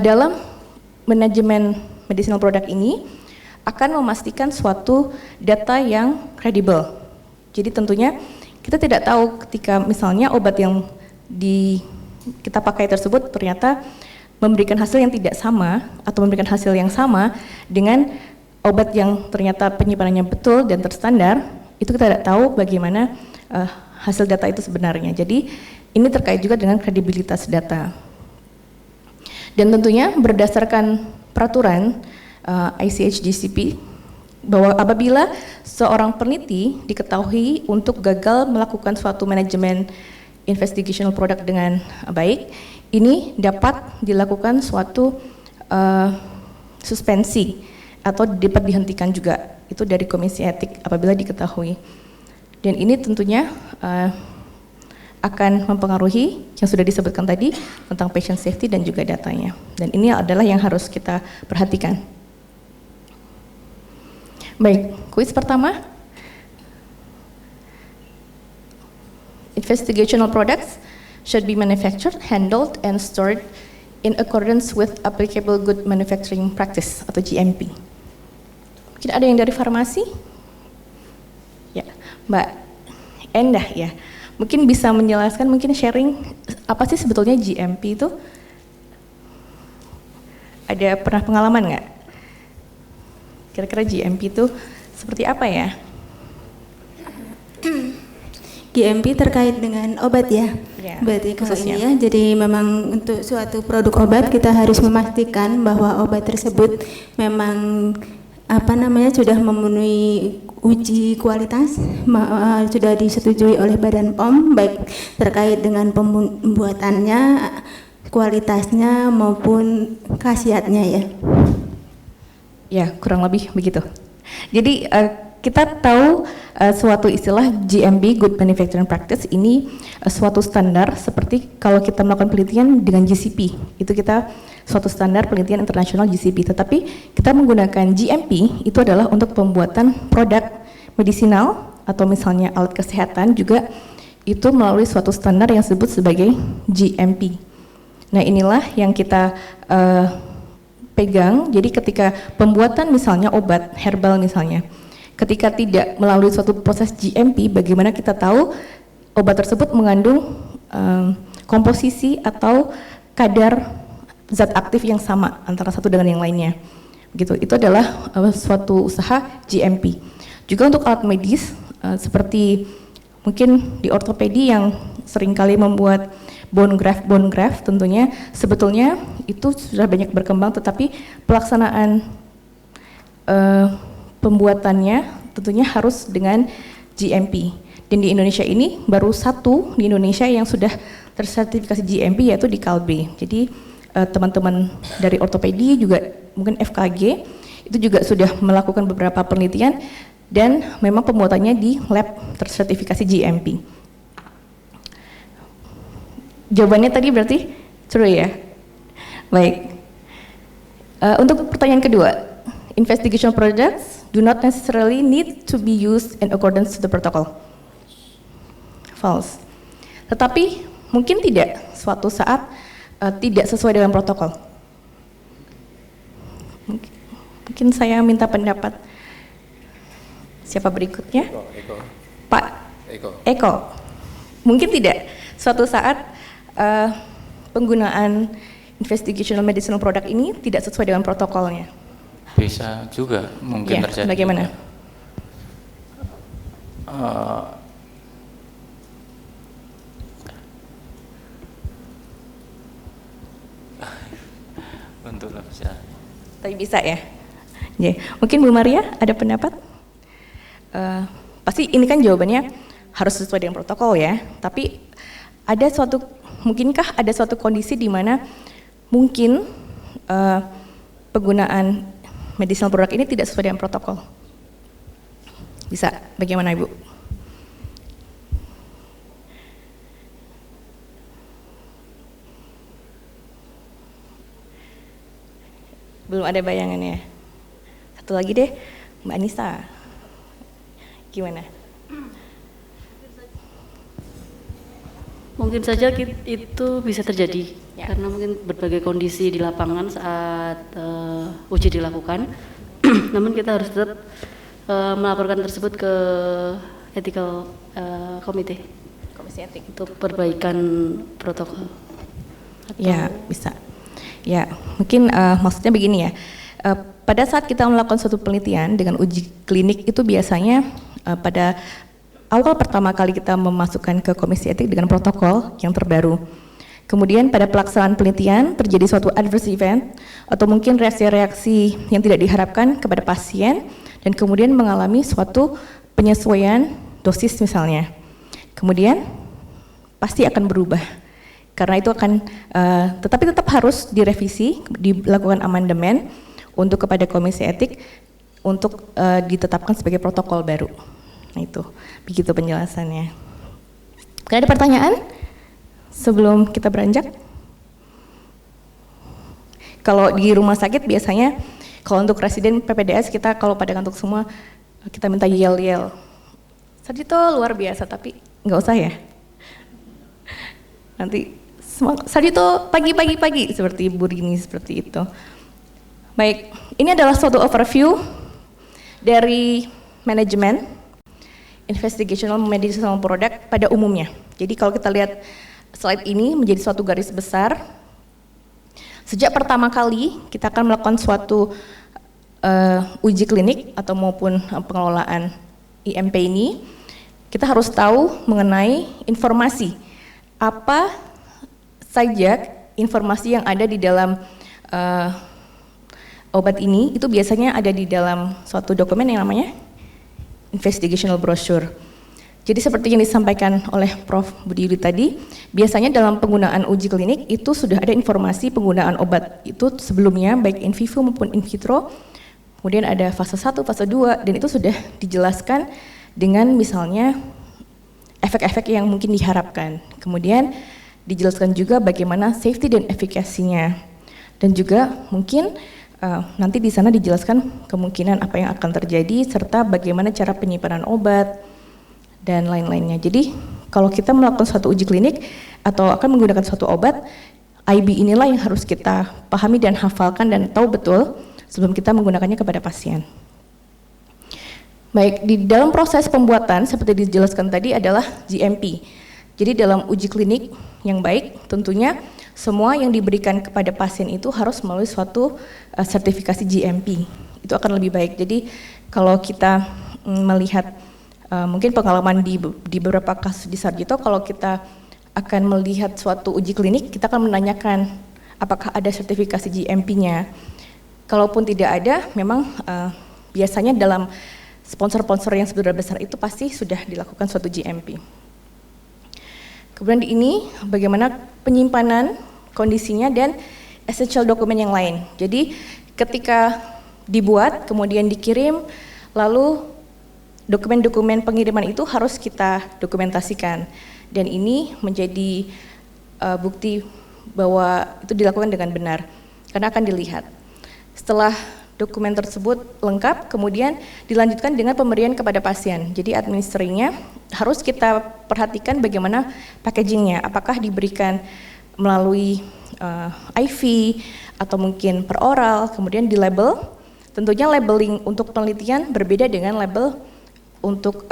dalam manajemen medicinal product ini akan memastikan suatu data yang kredibel. Jadi tentunya kita tidak tahu ketika misalnya obat yang kita pakai tersebut ternyata memberikan hasil yang tidak sama atau memberikan hasil yang sama dengan obat yang ternyata penyimpanannya betul dan terstandar, itu kita tidak tahu bagaimana hasil data itu sebenarnya. Jadi ini terkait juga dengan kredibilitas data. Dan tentunya berdasarkan peraturan ICH GCP bahwa apabila seorang peneliti diketahui untuk gagal melakukan suatu manajemen investigational product dengan baik, ini dapat dilakukan suatu suspensi atau dapat dihentikan juga, itu dari komisi etik apabila diketahui. Dan ini tentunya akan mempengaruhi yang sudah disebutkan tadi tentang patient safety dan juga datanya. Dan ini adalah yang harus kita perhatikan. Baik, kuis pertama. Investigational products should be manufactured, handled, and stored in accordance with applicable good manufacturing practice atau GMP. Mungkin ada yang dari farmasi? Ya, Mbak Endah ya. Mungkin bisa menjelaskan, mungkin sharing apa sih sebetulnya GMP itu? Ada pernah pengalaman nggak? Kira-kira GMP itu seperti apa ya? GMP terkait dengan obat ya, berarti kalau ini ya. Jadi memang untuk suatu produk obat kita harus memastikan bahwa obat tersebut memang sudah memenuhi uji kualitas, sudah disetujui oleh Badan POM, baik terkait dengan pembuatannya, kualitasnya maupun khasiatnya ya. Ya, kurang lebih begitu. Jadi kita tahu suatu istilah GMP, Good Manufacturing Practice, ini suatu standar seperti kalau kita melakukan penelitian dengan GCP, itu kita suatu standar penelitian internasional GCP. Tetapi kita menggunakan GMP itu adalah untuk pembuatan produk medisinal atau misalnya alat kesehatan juga itu melalui suatu standar yang disebut sebagai GMP. Nah inilah yang kita pegang. Jadi ketika pembuatan misalnya obat herbal misalnya, ketika tidak melalui suatu proses GMP, bagaimana kita tahu obat tersebut mengandung komposisi atau kadar zat aktif yang sama antara satu dengan yang lainnya. Begitu. Itu adalah suatu usaha GMP. Juga untuk alat medis seperti mungkin di ortopedi yang seringkali membuat bone graft tentunya sebetulnya itu sudah banyak berkembang, tetapi pelaksanaan pembuatannya tentunya harus dengan GMP. Dan di Indonesia ini baru satu di Indonesia yang sudah tersertifikasi GMP, yaitu di Kalbe. Jadi teman-teman dari ortopedi juga mungkin FKG itu juga sudah melakukan beberapa penelitian dan memang pembuatannya di lab tersertifikasi GMP. Jawabannya tadi berarti true ya? Baik. Untuk pertanyaan kedua, investigational products do not necessarily need to be used in accordance to the protocol. False. Tetapi mungkin tidak suatu saat tidak sesuai dengan protokol. Mungkin saya minta pendapat siapa berikutnya? Eko. Pak Eko. Mungkin tidak suatu saat penggunaan investigational medicinal product ini tidak sesuai dengan protokolnya. Bisa juga mungkin ya, terjadi. Bagaimana? Untuk bisa. Tapi bisa ya. Ya. Mungkin Bu Maria ada pendapat? Pasti ini kan jawabannya harus sesuai dengan protokol ya. Tapi ada mungkinkah ada suatu kondisi di mana mungkin penggunaan medicinal product ini tidak sesuai dengan protokol? Bisa, bagaimana Ibu? Belum ada bayangannya. Satu lagi deh, Mbak Anissa. Gimana? Mungkin saja itu bisa terjadi karena mungkin berbagai kondisi di lapangan saat uji dilakukan. Namun kita harus tetap melaporkan tersebut ke ethical committee, komisi etik, untuk perbaikan protokol. Ya, bisa. Ya, mungkin maksudnya begini ya. Pada saat kita melakukan suatu penelitian dengan uji klinik itu biasanya pada awal pertama kali kita memasukkan ke komisi etik dengan protokol yang terbaru. Kemudian pada pelaksanaan penelitian terjadi suatu adverse event atau mungkin reaksi-reaksi yang tidak diharapkan kepada pasien dan kemudian mengalami suatu penyesuaian dosis misalnya. Kemudian pasti akan berubah. Karena itu akan tetapi tetap harus direvisi, dilakukan amandemen untuk kepada komisi etik untuk ditetapkan sebagai protokol baru. Nah itu, begitu penjelasannya. Ada pertanyaan sebelum kita beranjak? Kalau di rumah sakit biasanya, kalau untuk residen PPDS kita kalau pada ngantuk semua, kita minta yel-yel. Sarjito luar biasa, tapi nggak usah ya. Nanti Sarjito pagi-pagi seperti Bu Rini, seperti itu. Baik, ini adalah suatu overview dari manajemen investigational medicinal product pada umumnya. Jadi kalau kita lihat slide ini menjadi suatu garis besar, sejak pertama kali kita akan melakukan suatu uji klinik atau maupun pengelolaan IMP ini, kita harus tahu mengenai informasi apa saja informasi yang ada di dalam obat ini. Itu biasanya ada di dalam suatu dokumen yang namanya investigational brochure. Jadi seperti yang disampaikan oleh Prof. Budi Yudi tadi, biasanya dalam penggunaan uji klinik itu sudah ada informasi penggunaan obat itu sebelumnya, baik in vivo maupun in vitro, kemudian ada fase 1, fase 2, dan itu sudah dijelaskan dengan misalnya efek-efek yang mungkin diharapkan. Kemudian dijelaskan juga bagaimana safety dan efikasinya, dan juga mungkin nanti di sana dijelaskan kemungkinan apa yang akan terjadi serta bagaimana cara penyimpanan obat dan lain-lainnya. Jadi kalau kita melakukan suatu uji klinik atau akan menggunakan suatu obat, IB inilah yang harus kita pahami dan hafalkan dan tahu betul sebelum kita menggunakannya kepada pasien. Baik, di dalam proses pembuatan seperti dijelaskan tadi adalah GMP. Jadi dalam uji klinik yang baik tentunya semua yang diberikan kepada pasien itu harus melalui suatu sertifikasi GMP. Itu akan lebih baik. Jadi kalau kita melihat mungkin pengalaman di beberapa kasus di Sarjito, kalau kita akan melihat suatu uji klinik, kita akan menanyakan apakah ada sertifikasi GMP-nya. Kalaupun tidak ada, memang biasanya dalam sponsor-sponsor yang sudah besar itu pasti sudah dilakukan suatu GMP. Kemudian di ini bagaimana penyimpanan kondisinya dan essential dokumen yang lain. Jadi ketika dibuat kemudian dikirim, lalu dokumen-dokumen pengiriman itu harus kita dokumentasikan, dan ini menjadi bukti bahwa itu dilakukan dengan benar karena akan dilihat. Setelah dokumen tersebut lengkap, kemudian dilanjutkan dengan pemberian kepada pasien. Jadi administrinya harus kita perhatikan bagaimana packagingnya, apakah diberikan melalui IV atau mungkin per oral, kemudian di label. Tentunya labeling untuk penelitian berbeda dengan label untuk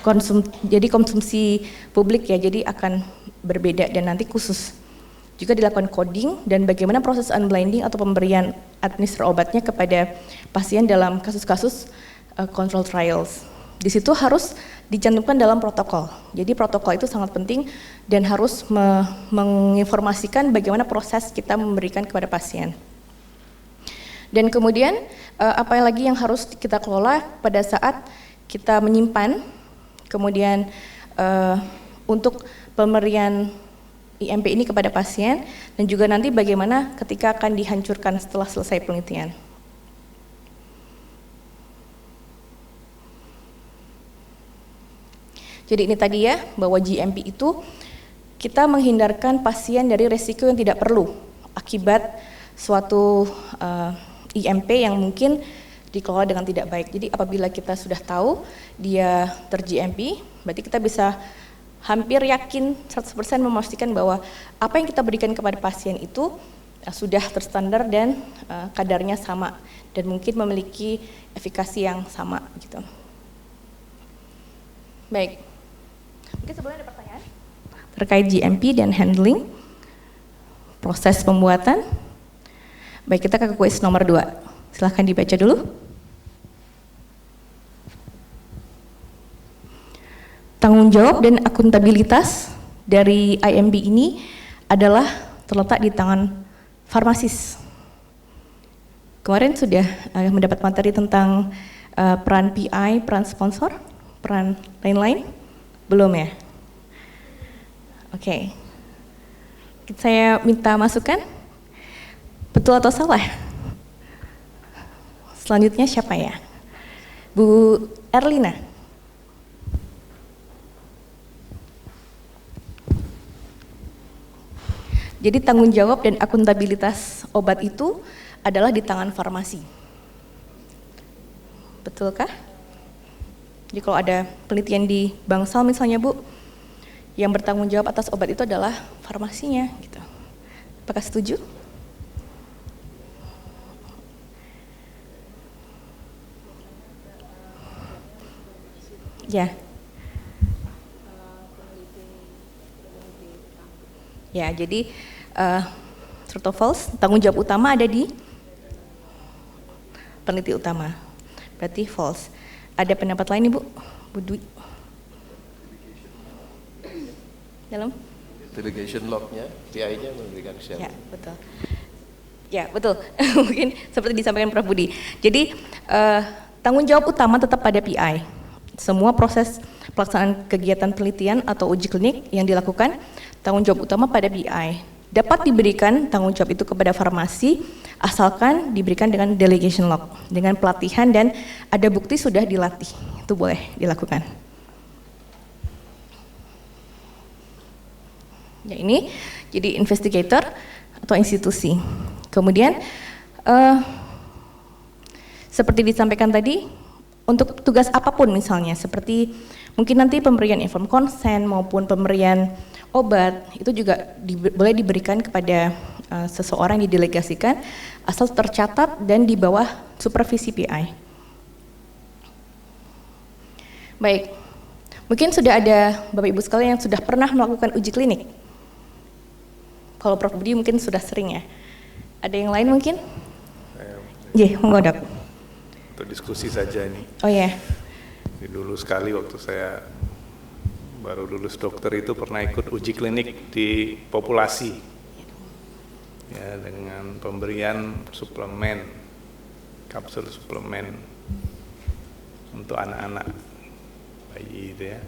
konsumsi publik ya, jadi akan berbeda dan nanti khusus. Juga dilakukan coding dan bagaimana proses unblinding atau pemberian administer obatnya kepada pasien dalam kasus-kasus control trials. Di situ harus dicantumkan dalam protokol. Jadi protokol itu sangat penting dan harus menginformasikan bagaimana proses kita memberikan kepada pasien. Dan kemudian apa lagi yang harus kita kelola pada saat kita menyimpan, kemudian untuk pemberian IMP ini kepada pasien, dan juga nanti bagaimana ketika akan dihancurkan setelah selesai penelitian. Jadi ini tadi ya, bahwa GMP itu kita menghindarkan pasien dari resiko yang tidak perlu akibat suatu IMP yang mungkin dikelola dengan tidak baik. Jadi apabila kita sudah tahu dia ter-GMP, berarti kita bisa hampir yakin 100% memastikan bahwa apa yang kita berikan kepada pasien itu sudah terstandar dan kadarnya sama dan mungkin memiliki efikasi yang sama gitu. Baik, mungkin sebelumnya ada pertanyaan terkait GMP dan handling proses pembuatan. Baik, kita ke kuis nomor 2. Silahkan dibaca dulu. Tanggung jawab dan akuntabilitas dari IMB ini adalah terletak di tangan farmasis. Kemarin sudah mendapat materi tentang peran PI, peran sponsor, peran lain-lain? Belum ya? Oke. Saya minta masukan. Betul atau salah? Selanjutnya siapa ya? Bu Erlina. Jadi tanggung jawab dan akuntabilitas obat itu adalah di tangan farmasi. Betulkah? Jadi kalau ada penelitian di Bangsal misalnya Bu, yang bertanggung jawab atas obat itu adalah farmasinya gitu. Apakah setuju? Ya. Ya, jadi true atau false, tanggung jawab utama ada di peneliti utama. Berarti false. Ada pendapat lain Ibu? Bu Dwi. Dalam? Delegation log-nya, PI-nya memberikan share. Ya, betul. Ya, betul. Mungkin seperti disampaikan Prof. Budi. Jadi tanggung jawab utama tetap pada PI. Semua proses pelaksanaan kegiatan penelitian atau uji klinik yang dilakukan, tanggung jawab utama pada PI. Dapat diberikan tanggung jawab itu kepada farmasi, asalkan diberikan dengan delegation log, dengan pelatihan dan ada bukti sudah dilatih. Itu boleh dilakukan. Ya, ini jadi investigator atau institusi. Kemudian seperti disampaikan tadi, untuk tugas apapun misalnya, seperti mungkin nanti pemberian informed consent maupun pemberian obat, itu juga boleh diberikan kepada seseorang yang didelegasikan, asal tercatat dan di bawah supervisi PI. Baik, mungkin sudah ada Bapak Ibu sekalian yang sudah pernah melakukan uji klinik. Kalau Prof. Budi mungkin sudah sering ya. Ada yang lain mungkin? Monggo Dok. Untuk diskusi saja ini. Oh ya. Dulu sekali waktu saya baru lulus dokter itu pernah ikut uji klinik di populasi. Ya, dengan pemberian suplemen, kapsul suplemen untuk anak-anak bayi itu ya.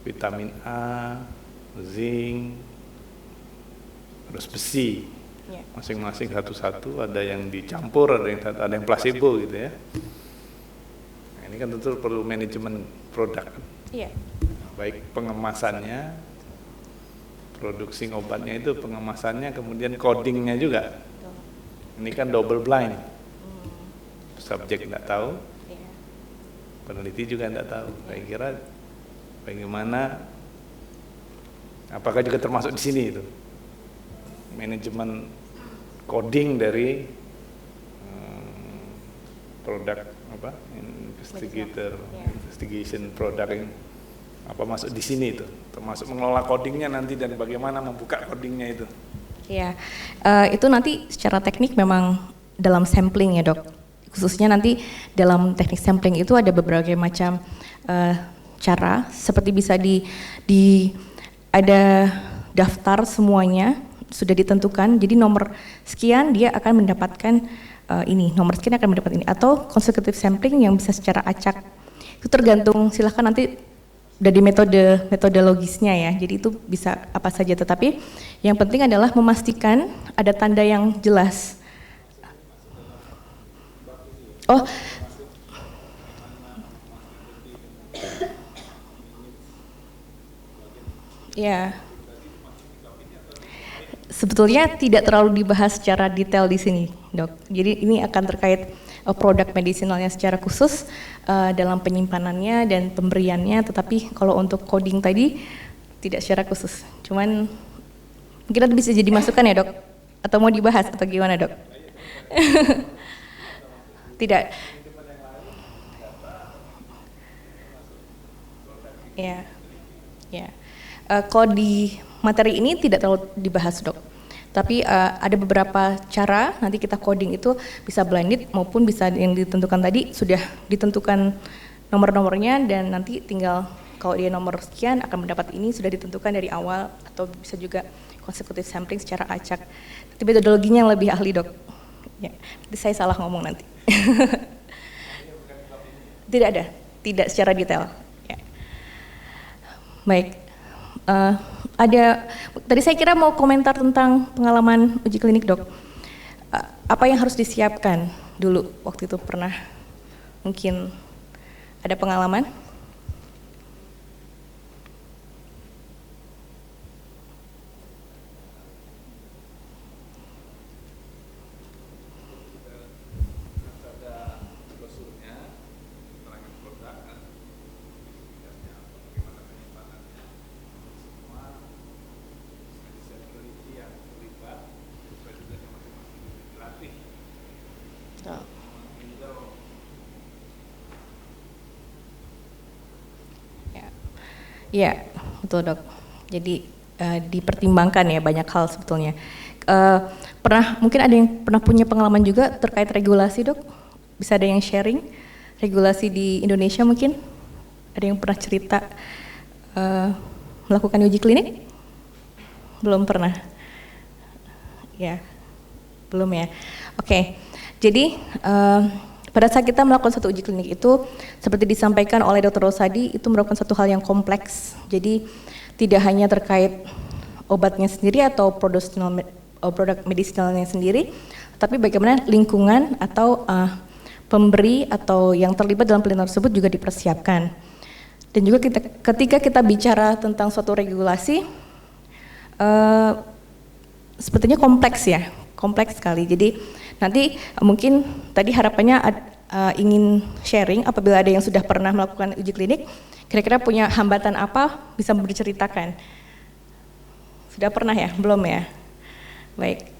Vitamin A, zinc, terus besi. Masing-masing satu-satu, ada yang dicampur, ada yang placebo gitu ya. Nah, ini kan tentu perlu manajemen produk. Iya. Baik pengemasannya, produksi obatnya itu pengemasannya, kemudian codingnya juga. Ini kan double blind. Subjek tidak tahu, peneliti juga tidak tahu. Saya kira bagaimana, apakah juga termasuk di sini itu manajemen coding dari produk apa, investigation produk ini, apa masuk di sini itu, termasuk mengelola codingnya nanti dan bagaimana membuka codingnya itu. Ya, itu nanti secara teknik memang dalam sampling ya Dok. Khususnya nanti dalam teknik sampling itu ada beberapa macam cara, seperti bisa ada daftar semuanya sudah ditentukan, jadi nomor sekian dia akan mendapatkan ini, nomor sekian akan mendapat ini, atau consecutive sampling yang bisa secara acak. Itu tergantung, silahkan nanti dari metodologisnya ya, jadi itu bisa apa saja, tetapi yang penting adalah memastikan ada tanda yang jelas. Oh, ya. sebetulnya tidak terlalu dibahas secara detail di sini, Dok. Jadi ini akan terkait produk medisinalnya secara khusus dalam penyimpanannya dan pemberiannya, tetapi kalau untuk coding tadi tidak secara khusus. Cuman mungkin nanti bisa jadi masukan ya, Dok? Atau mau dibahas atau gimana, Dok? Tidak. Ya. Ya. Kalau di materi ini tidak terlalu dibahas, Dok. Tapi ada beberapa cara nanti kita coding itu bisa blended maupun bisa yang ditentukan tadi sudah ditentukan nomor-nomornya dan nanti tinggal kalau dia nomor sekian akan mendapat ini sudah ditentukan dari awal atau bisa juga consecutive sampling secara acak. Tapi metodologinya yang lebih ahli, Dok. Ya, nanti saya salah ngomong nanti. Tidak ada, tidak secara detail. Ya. Baik. Ada tadi saya kira mau komentar tentang pengalaman uji klinik, Dok. Apa yang harus disiapkan dulu waktu itu pernah mungkin ada pengalaman? Iya, betul, Dok. Jadi dipertimbangkan ya banyak hal sebetulnya. Mungkin ada yang pernah punya pengalaman juga terkait regulasi, Dok? Bisa ada yang sharing regulasi di Indonesia mungkin? Ada yang pernah cerita melakukan uji klinik? Belum pernah? Ya, belum ya. Oke, jadi pada saat kita melakukan satu uji klinik itu, seperti disampaikan oleh Dr. Rosadi, itu merupakan satu hal yang kompleks. Jadi tidak hanya terkait obatnya sendiri atau produk medisinalnya sendiri, tapi bagaimana lingkungan atau pemberi atau yang terlibat dalam penelitian tersebut juga dipersiapkan. Dan juga ketika kita bicara tentang suatu regulasi, sepertinya kompleks ya, kompleks sekali. Jadi nanti mungkin tadi harapannya ingin sharing apabila ada yang sudah pernah melakukan uji klinik, kira-kira punya hambatan apa bisa berceritakan. Sudah pernah ya? Belum ya? Baik.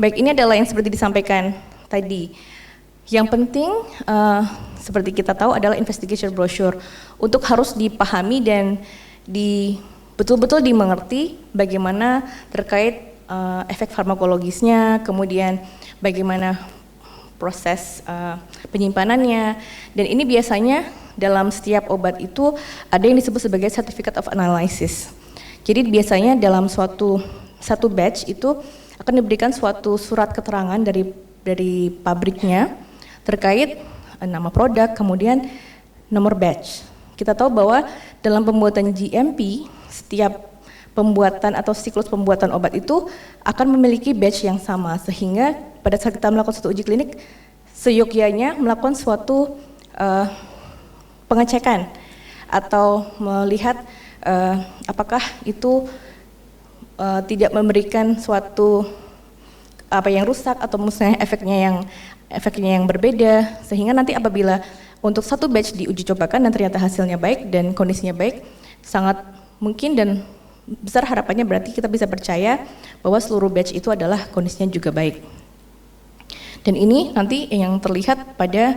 Baik, ini adalah yang seperti disampaikan tadi. Yang penting seperti kita tahu adalah investigation brochure untuk harus dipahami dan betul-betul dimengerti bagaimana terkait efek farmakologisnya, kemudian bagaimana proses penyimpanannya, dan ini biasanya dalam setiap obat itu ada yang disebut sebagai certificate of analysis. Jadi biasanya dalam satu batch itu akan diberikan suatu surat keterangan dari pabriknya terkait nama produk, kemudian nomor batch. Kita tahu bahwa dalam pembuatan GMP setiap pembuatan atau siklus pembuatan obat itu akan memiliki batch yang sama, sehingga pada saat kita melakukan suatu uji klinik seyogyanya melakukan suatu pengecekan atau melihat apakah itu tidak memberikan suatu apa yang rusak atau misalnya efeknya yang berbeda, sehingga nanti apabila untuk satu batch diuji cobakan dan ternyata hasilnya baik dan kondisinya baik, sangat mungkin dan besar harapannya berarti kita bisa percaya bahwa seluruh batch itu adalah kondisinya juga baik. Dan ini nanti yang terlihat pada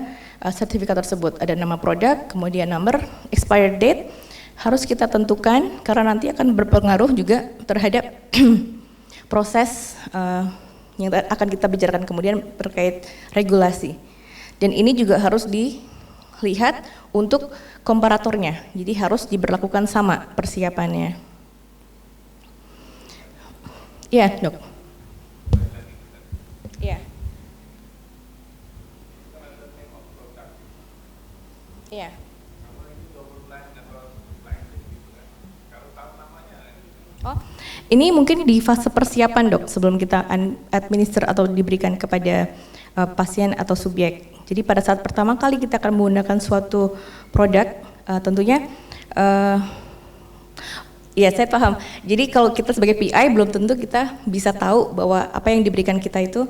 sertifikat tersebut, ada nama produk, kemudian nomor, expired date, harus kita tentukan karena nanti akan berpengaruh juga terhadap proses yang akan kita bicarakan kemudian terkait regulasi. Dan ini juga harus dilihat untuk komparatornya, jadi harus diberlakukan sama persiapannya. Iya, Dok. Iya. Iya. Oh, ini mungkin di fase persiapan, Dok, sebelum kita administer atau diberikan kepada pasien atau subjek. Jadi pada saat pertama kali kita akan menggunakan suatu produk, tentunya Iya, saya paham. Jadi kalau kita sebagai PI belum tentu kita bisa tahu bahwa apa yang diberikan kita itu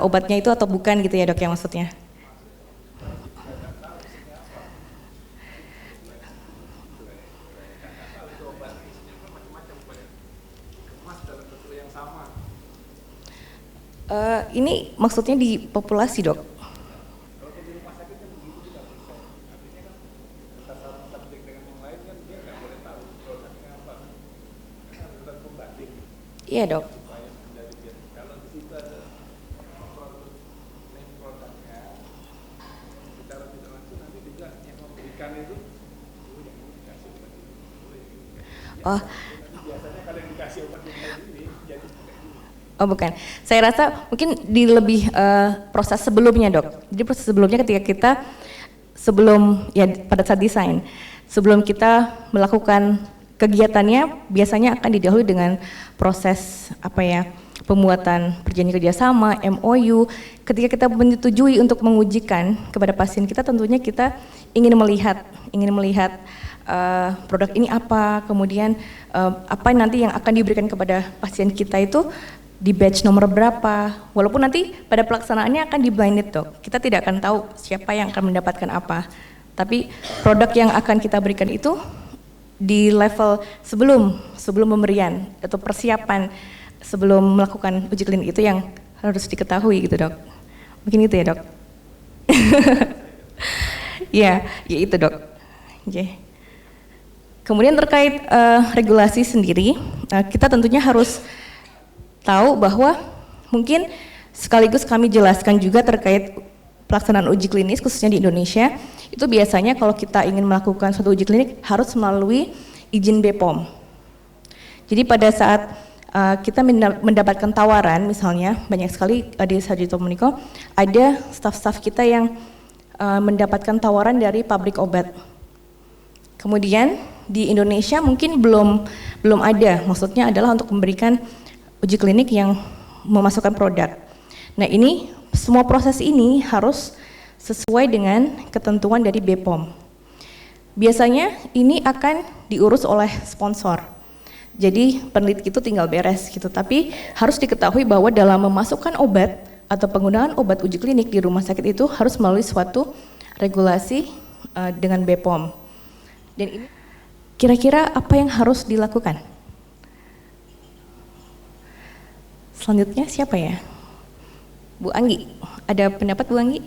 obatnya itu atau bukan gitu ya dok ya maksudnya. Ini maksudnya di populasi dok. Iya dok. Oh. Oh bukan, saya rasa mungkin di lebih proses sebelumnya dok. Jadi proses sebelumnya ketika kita sebelum ya pada saat desain, sebelum kita melakukan kegiatannya biasanya akan didahului dengan proses apa ya pembuatan perjanjian kerjasama, MOU. Ketika kita menyetujui untuk mengujikan kepada pasien kita, tentunya kita ingin melihat produk ini apa, kemudian apa nanti yang akan diberikan kepada pasien kita itu di batch nomor berapa, walaupun nanti pada pelaksanaannya akan di blinded dok, kita tidak akan tahu siapa yang akan mendapatkan apa, tapi produk yang akan kita berikan itu di level sebelum pemberian atau persiapan sebelum melakukan uji klinik itu yang harus diketahui gitu dok, mungkin itu ya dok. Ya itu dok. Okay. Kemudian terkait regulasi sendiri, kita tentunya harus tahu bahwa mungkin sekaligus kami jelaskan juga terkait pelaksanaan uji klinis khususnya di Indonesia, itu biasanya kalau kita ingin melakukan suatu uji klinik harus melalui izin BPOM. Jadi pada saat kita mendapatkan tawaran, misalnya banyak sekali di Sarjito Muniko ada staf-staf kita yang mendapatkan tawaran dari pabrik obat. Kemudian di Indonesia mungkin belum ada, maksudnya adalah untuk memberikan uji klinik yang memasukkan produk. Nah ini semua proses ini harus sesuai dengan ketentuan dari BPOM. Biasanya ini akan diurus oleh sponsor. Jadi peneliti itu tinggal beres gitu. Tapi harus diketahui bahwa dalam memasukkan obat atau penggunaan obat uji klinik di rumah sakit itu harus melalui suatu regulasi dengan BPOM. Dan ini kira-kira apa yang harus dilakukan? Selanjutnya siapa ya? Bu Anggi, ada pendapat Bu Anggi?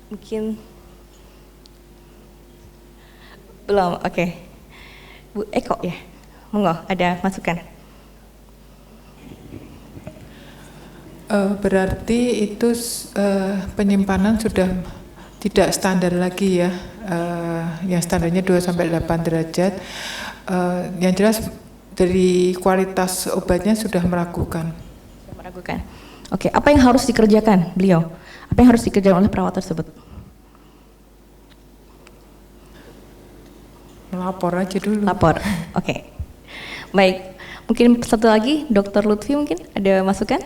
Mungkin belum, oke. Bu Eko ya, monggo ada masukan. Berarti itu penyimpanan sudah tidak standar lagi ya, yang standarnya 2-8 derajat. Yang jelas dari kualitas obatnya sudah meragukan. Oke, apa yang harus dikerjakan beliau? Apa yang harus dikerjakan oleh perawat tersebut? Melapor aja dulu. Lapor, oke. Baik, mungkin satu lagi, Dr. Lutfi mungkin ada masukan?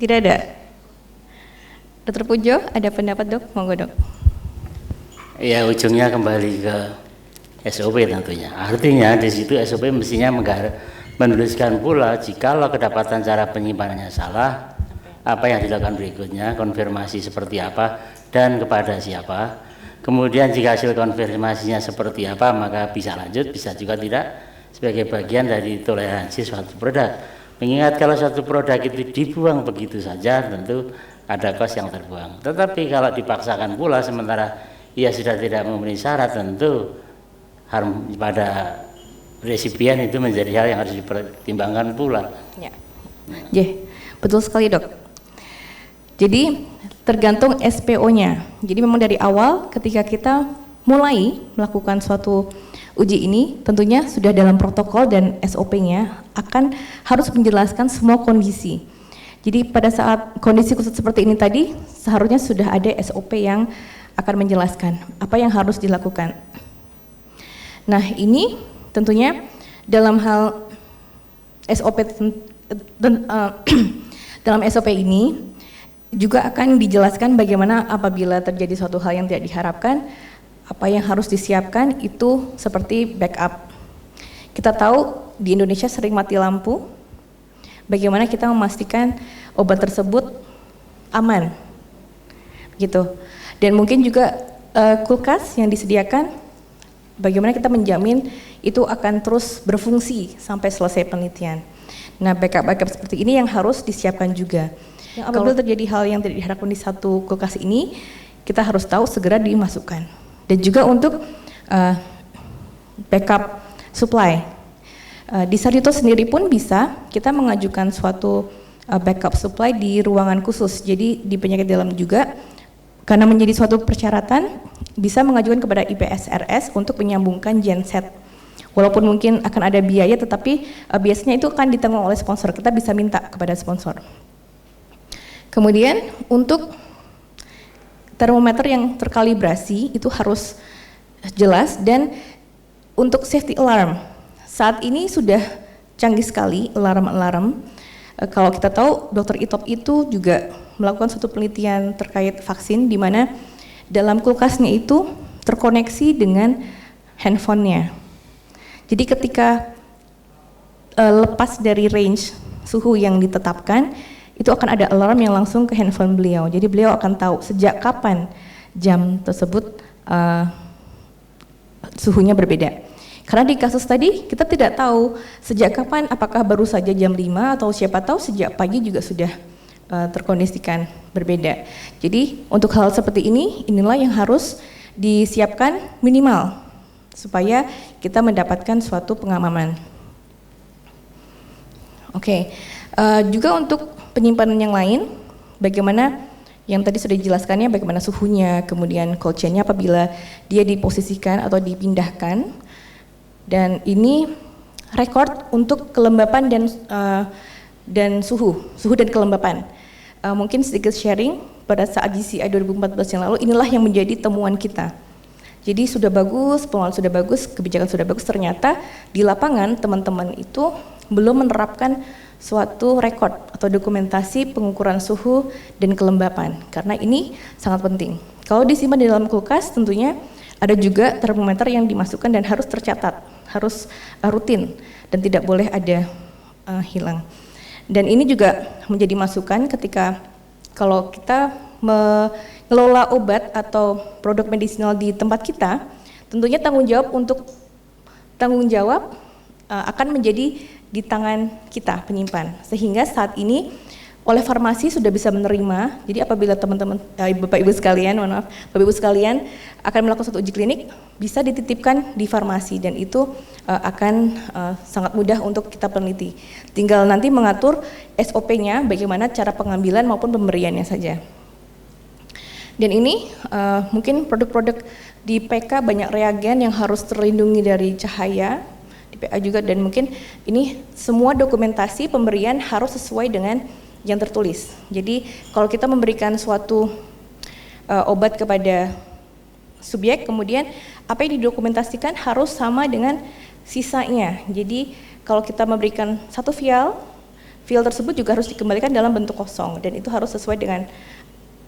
Tidak ada. Dr. Pujo, ada pendapat dok? Monggo dok. Ya ujungnya kembali ke SOP tentunya. Artinya di situ SOP mestinya menuliskan pula jikalau kedapatan cara penyimpanannya salah, apa yang dilakukan berikutnya, konfirmasi seperti apa dan kepada siapa. Kemudian jika hasil konfirmasinya seperti apa, maka bisa lanjut, bisa juga tidak sebagai bagian dari toleransi suatu produk. Mengingat kalau suatu produk itu dibuang begitu saja, tentu ada kos yang terbuang. Tetapi kalau dipaksakan pula sementara ia sudah tidak memenuhi syarat, tentu pada resipien itu menjadi hal yang harus dipertimbangkan pula. Ya, betul sekali dok. Jadi tergantung SPO-nya. Jadi memang dari awal ketika kita mulai melakukan suatu uji ini, tentunya sudah dalam protokol dan SOP-nya akan harus menjelaskan semua kondisi. Jadi pada saat kondisi khusus seperti ini tadi, seharusnya sudah ada SOP yang akan menjelaskan apa yang harus dilakukan. Nah ini tentunya dalam hal SOP dalam SOP ini juga akan dijelaskan bagaimana apabila terjadi suatu hal yang tidak diharapkan, apa yang harus disiapkan itu seperti backup. Kita tahu di Indonesia sering mati lampu, bagaimana kita memastikan obat tersebut aman, gitu. Dan mungkin juga kulkas yang disediakan, bagaimana kita menjamin itu akan terus berfungsi sampai selesai penelitian. Nah, backup seperti ini yang harus disiapkan juga. Yang apabila terjadi hal yang tidak diharapkan di satu kulkas ini, kita harus tahu segera dimasukkan. Dan juga untuk backup supply. Di Sarjito sendiri pun bisa kita mengajukan suatu backup supply di ruangan khusus. Jadi di penyakit dalam juga, karena menjadi suatu persyaratan, bisa mengajukan kepada IPSRS untuk menyambungkan genset. Walaupun mungkin akan ada biaya, tetapi biasanya itu akan ditanggung oleh sponsor. Kita bisa minta kepada sponsor. Kemudian untuk termometer yang terkalibrasi itu harus jelas, dan untuk safety alarm saat ini sudah canggih sekali alarm-alarm. Kalau kita tahu Dr. Itop itu juga melakukan suatu penelitian terkait vaksin di mana dalam kulkasnya itu terkoneksi dengan handphonenya. Jadi ketika lepas dari range suhu yang ditetapkan, itu akan ada alarm yang langsung ke handphone beliau. Jadi beliau akan tahu sejak kapan jam tersebut suhunya berbeda. Karena di kasus tadi kita tidak tahu sejak kapan, apakah baru saja jam 5 atau siapa tahu sejak pagi juga sudah terkondisikan berbeda. Jadi untuk hal seperti ini, inilah yang harus disiapkan minimal supaya kita mendapatkan suatu pengamanan. Oke. Juga untuk penyimpanan yang lain, bagaimana yang tadi sudah dijelaskannya, bagaimana suhunya, kemudian cold chain-nya apabila dia diposisikan atau dipindahkan, dan ini rekod untuk kelembapan dan suhu dan kelembapan. Mungkin sedikit sharing, pada saat GCI 2014 yang lalu, inilah yang menjadi temuan kita. Jadi sudah bagus, pengelolaan sudah bagus, kebijakan sudah bagus, ternyata di lapangan teman-teman itu belum menerapkan suatu rekod atau dokumentasi pengukuran suhu dan kelembapan, karena ini sangat penting. Kalau disimpan di dalam kulkas, tentunya ada juga termometer yang dimasukkan dan harus tercatat, harus rutin dan tidak boleh ada hilang. Dan ini juga menjadi masukan ketika kalau kita mengelola obat atau produk medisinal di tempat kita, tentunya tanggung jawab akan menjadi di tangan kita penyimpan, sehingga saat ini oleh farmasi sudah bisa menerima. Jadi apabila teman-teman Bapak Ibu sekalian, Bapak Ibu sekalian akan melakukan suatu uji klinik, bisa dititipkan di farmasi, dan itu akan sangat mudah untuk kita peneliti. Tinggal nanti mengatur SOP-nya, bagaimana cara pengambilan maupun pemberiannya saja. Dan ini mungkin produk-produk di PK banyak reagen yang harus terlindungi dari cahaya, di PA juga, dan mungkin ini semua dokumentasi pemberian harus sesuai dengan yang tertulis. Jadi kalau kita memberikan suatu obat kepada subjek, kemudian apa yang didokumentasikan harus sama dengan sisanya. Jadi kalau kita memberikan satu vial tersebut juga harus dikembalikan dalam bentuk kosong, dan itu harus sesuai dengan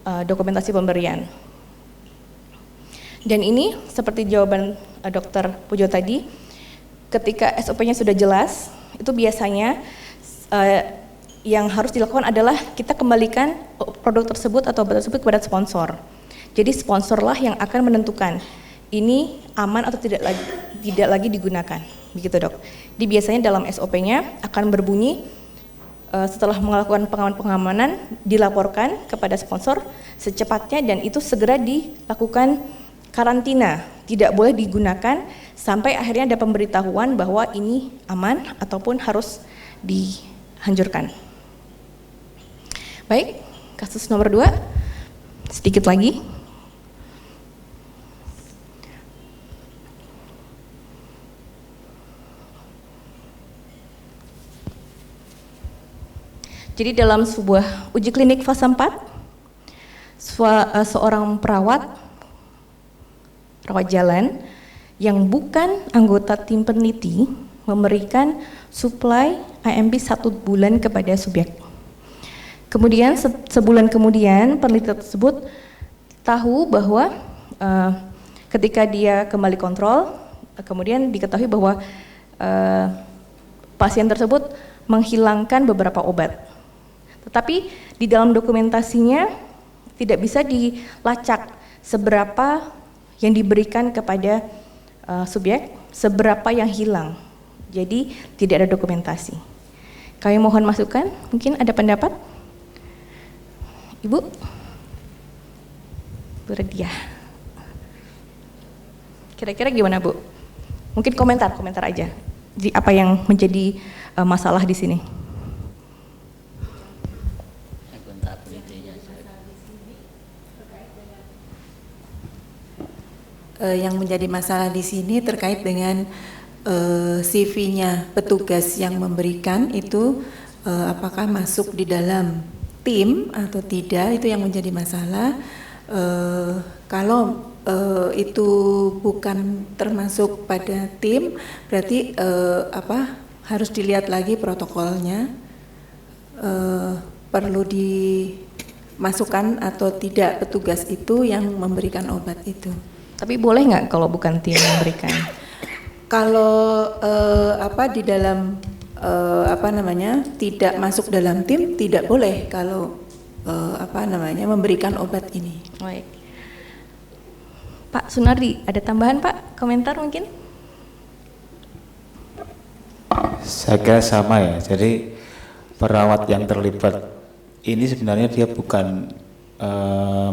dokumentasi pemberian. Dan ini seperti jawaban Dr. Pujo tadi, ketika SOP-nya sudah jelas, itu biasanya yang harus dilakukan adalah kita kembalikan produk tersebut atau obat tersebut kepada sponsor. Jadi sponsorlah yang akan menentukan ini aman atau tidak lagi digunakan, begitu Dok. Jadi biasanya dalam SOP-nya akan berbunyi setelah melakukan pengamanan dilaporkan kepada sponsor secepatnya, dan itu segera dilakukan karantina, tidak boleh digunakan sampai akhirnya ada pemberitahuan bahwa ini aman ataupun harus dihancurkan. Baik, kasus nomor 2, sedikit lagi. Jadi dalam sebuah uji klinik fase 4, seorang perawat jalan yang bukan anggota tim peneliti memberikan suplai AMP 1 bulan kepada subjek. Kemudian sebulan kemudian peneliti tersebut tahu bahwa ketika dia kembali kontrol, kemudian diketahui bahwa pasien tersebut menghilangkan beberapa obat. Tetapi di dalam dokumentasinya tidak bisa dilacak seberapa yang diberikan kepada subjek, seberapa yang hilang. Jadi tidak ada dokumentasi. Kami mohon masukan, mungkin ada pendapat? Ibu? Bu Redia. Kira-kira gimana, Bu? Mungkin komentar aja. Di apa yang menjadi masalah di sini? Yang menjadi masalah di sini terkait dengan CV-nya petugas yang memberikan itu apakah masuk di dalam tim atau tidak, itu yang menjadi masalah. Kalau itu bukan termasuk pada tim, berarti harus dilihat lagi protokolnya, perlu dimasukkan atau tidak petugas itu yang memberikan obat itu. Tapi boleh nggak kalau bukan tim yang memberikan? Kalau di dalam tidak masuk dalam tim, tidak boleh kalau memberikan obat ini. Baik. Pak Sunardi, ada tambahan Pak? Komentar mungkin? Saya kira sama ya, jadi perawat yang terlibat ini sebenarnya dia bukan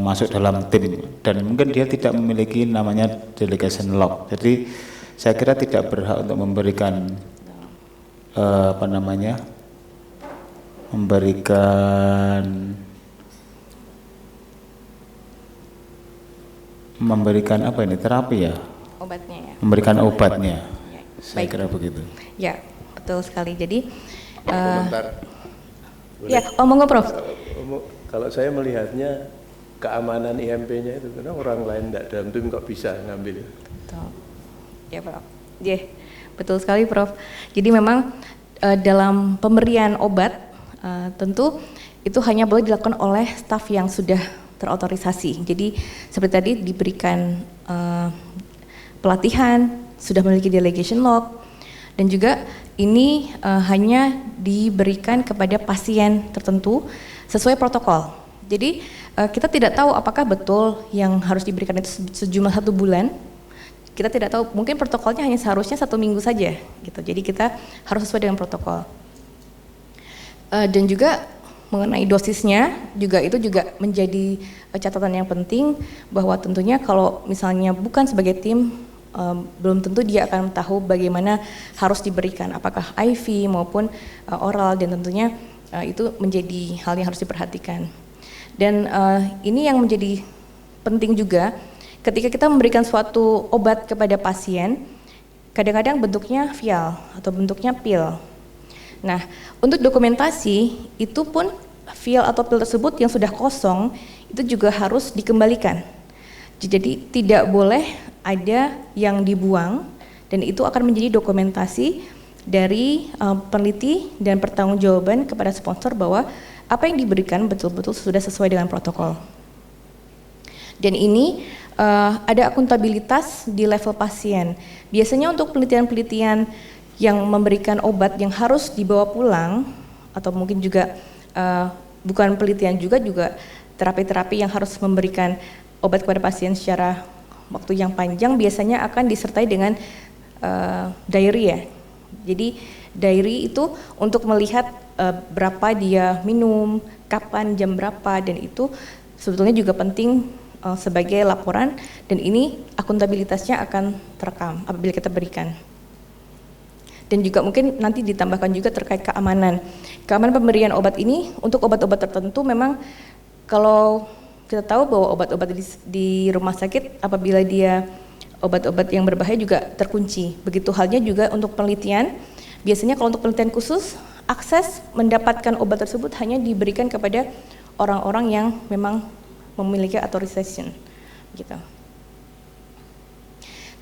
masuk dalam tim dan mungkin dia tidak memiliki namanya delegation log. Jadi saya kira tidak berhak untuk memberikan memberikan apa ini, terapi ya? Obatnya ya. Memberikan obatnya. Ya. Saya kira begitu. Ya, betul sekali. Jadi komentar. Ya, monggo Prof. Kalau saya melihatnya keamanan IMP-nya itu, karena orang lain tidak dalam tim kok bisa ngambil. Betul. Ya Prof. Ya, betul sekali Prof. Jadi memang dalam pemberian obat tentu itu hanya boleh dilakukan oleh staf yang sudah terotorisasi. Jadi seperti tadi diberikan pelatihan, sudah memiliki delegation log, dan juga ini hanya diberikan kepada pasien tertentu sesuai protokol. Jadi kita tidak tahu apakah betul yang harus diberikan itu sejumlah 1 bulan. Kita tidak tahu, mungkin protokolnya hanya seharusnya 1 minggu saja gitu. Jadi kita harus sesuai dengan protokol. Dan juga mengenai dosisnya juga itu juga menjadi catatan yang penting, bahwa tentunya kalau misalnya bukan sebagai tim belum tentu dia akan tahu bagaimana harus diberikan, apakah IV maupun oral, dan tentunya itu menjadi hal yang harus diperhatikan. Dan ini yang menjadi penting juga ketika kita memberikan suatu obat kepada pasien, kadang-kadang bentuknya vial atau bentuknya pil. Nah, untuk dokumentasi itu pun vial atau pil tersebut yang sudah kosong itu juga harus dikembalikan. Jadi tidak boleh ada yang dibuang, dan itu akan menjadi dokumentasi dari peneliti dan pertanggungjawaban kepada sponsor bahwa apa yang diberikan betul-betul sudah sesuai dengan protokol. Dan ini ada akuntabilitas di level pasien. Biasanya untuk penelitian-penelitian yang memberikan obat yang harus dibawa pulang, atau mungkin juga bukan penelitian juga terapi-terapi yang harus memberikan obat kepada pasien secara waktu yang panjang, biasanya akan disertai dengan diary ya. Jadi diary itu untuk melihat berapa dia minum, kapan, jam berapa, dan itu sebetulnya juga penting sebagai laporan, dan ini akuntabilitasnya akan terekam apabila kita berikan. Dan juga mungkin nanti ditambahkan juga terkait keamanan. Keamanan pemberian obat ini untuk obat-obat tertentu memang kalau kita tahu bahwa obat-obat di rumah sakit apabila dia obat-obat yang berbahaya juga terkunci. Begitu halnya juga untuk penelitian. Biasanya kalau untuk penelitian khusus, akses mendapatkan obat tersebut hanya diberikan kepada orang-orang yang memang memiliki authorization gitu.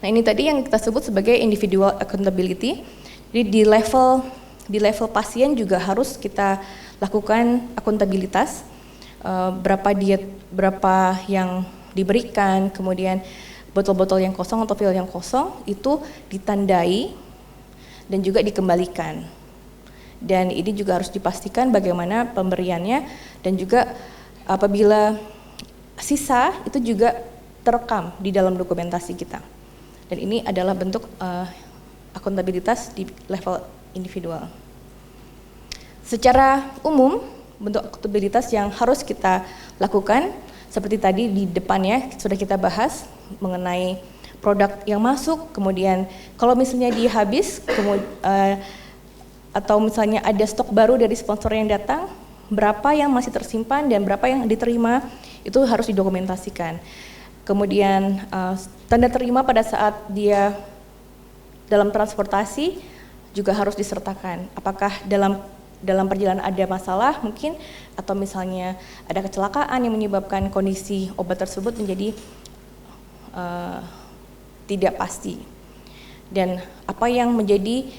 Nah, ini tadi yang kita sebut sebagai individual accountability. Jadi di level pasien juga harus kita lakukan akuntabilitas, berapa yang diberikan, kemudian botol-botol yang kosong atau vial yang kosong itu ditandai dan juga dikembalikan. Dan ini juga harus dipastikan bagaimana pemberiannya, dan juga apabila sisa itu juga terekam di dalam dokumentasi kita. Dan ini adalah bentuk akuntabilitas di level individual. Secara umum, bentuk akuntabilitas yang harus kita lakukan seperti tadi di depannya sudah kita bahas mengenai produk yang masuk, kemudian kalau misalnya dia habis, atau misalnya ada stok baru dari sponsor yang datang, berapa yang masih tersimpan dan berapa yang diterima, itu harus didokumentasikan. Kemudian tanda terima pada saat dia dalam transportasi juga harus disertakan. Apakah dalam perjalanan ada masalah mungkin, atau misalnya ada kecelakaan yang menyebabkan kondisi obat tersebut menjadi tidak pasti. Dan apa yang menjadi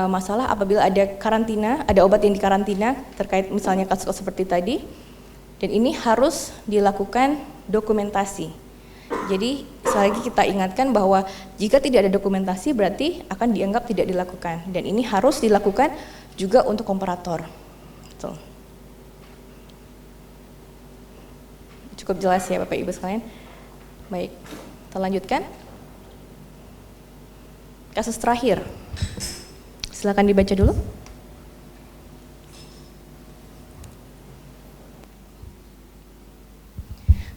masalah apabila ada karantina, ada obat yang dikarantina terkait misalnya kasus seperti tadi, dan ini harus dilakukan dokumentasi. Jadi sekali lagi kita ingatkan bahwa jika tidak ada dokumentasi berarti akan dianggap tidak dilakukan, dan ini harus dilakukan juga untuk komparator. Betul. Cukup jelas ya Bapak Ibu sekalian. Baik, kita lanjutkan. Kasus terakhir. Silakan dibaca dulu.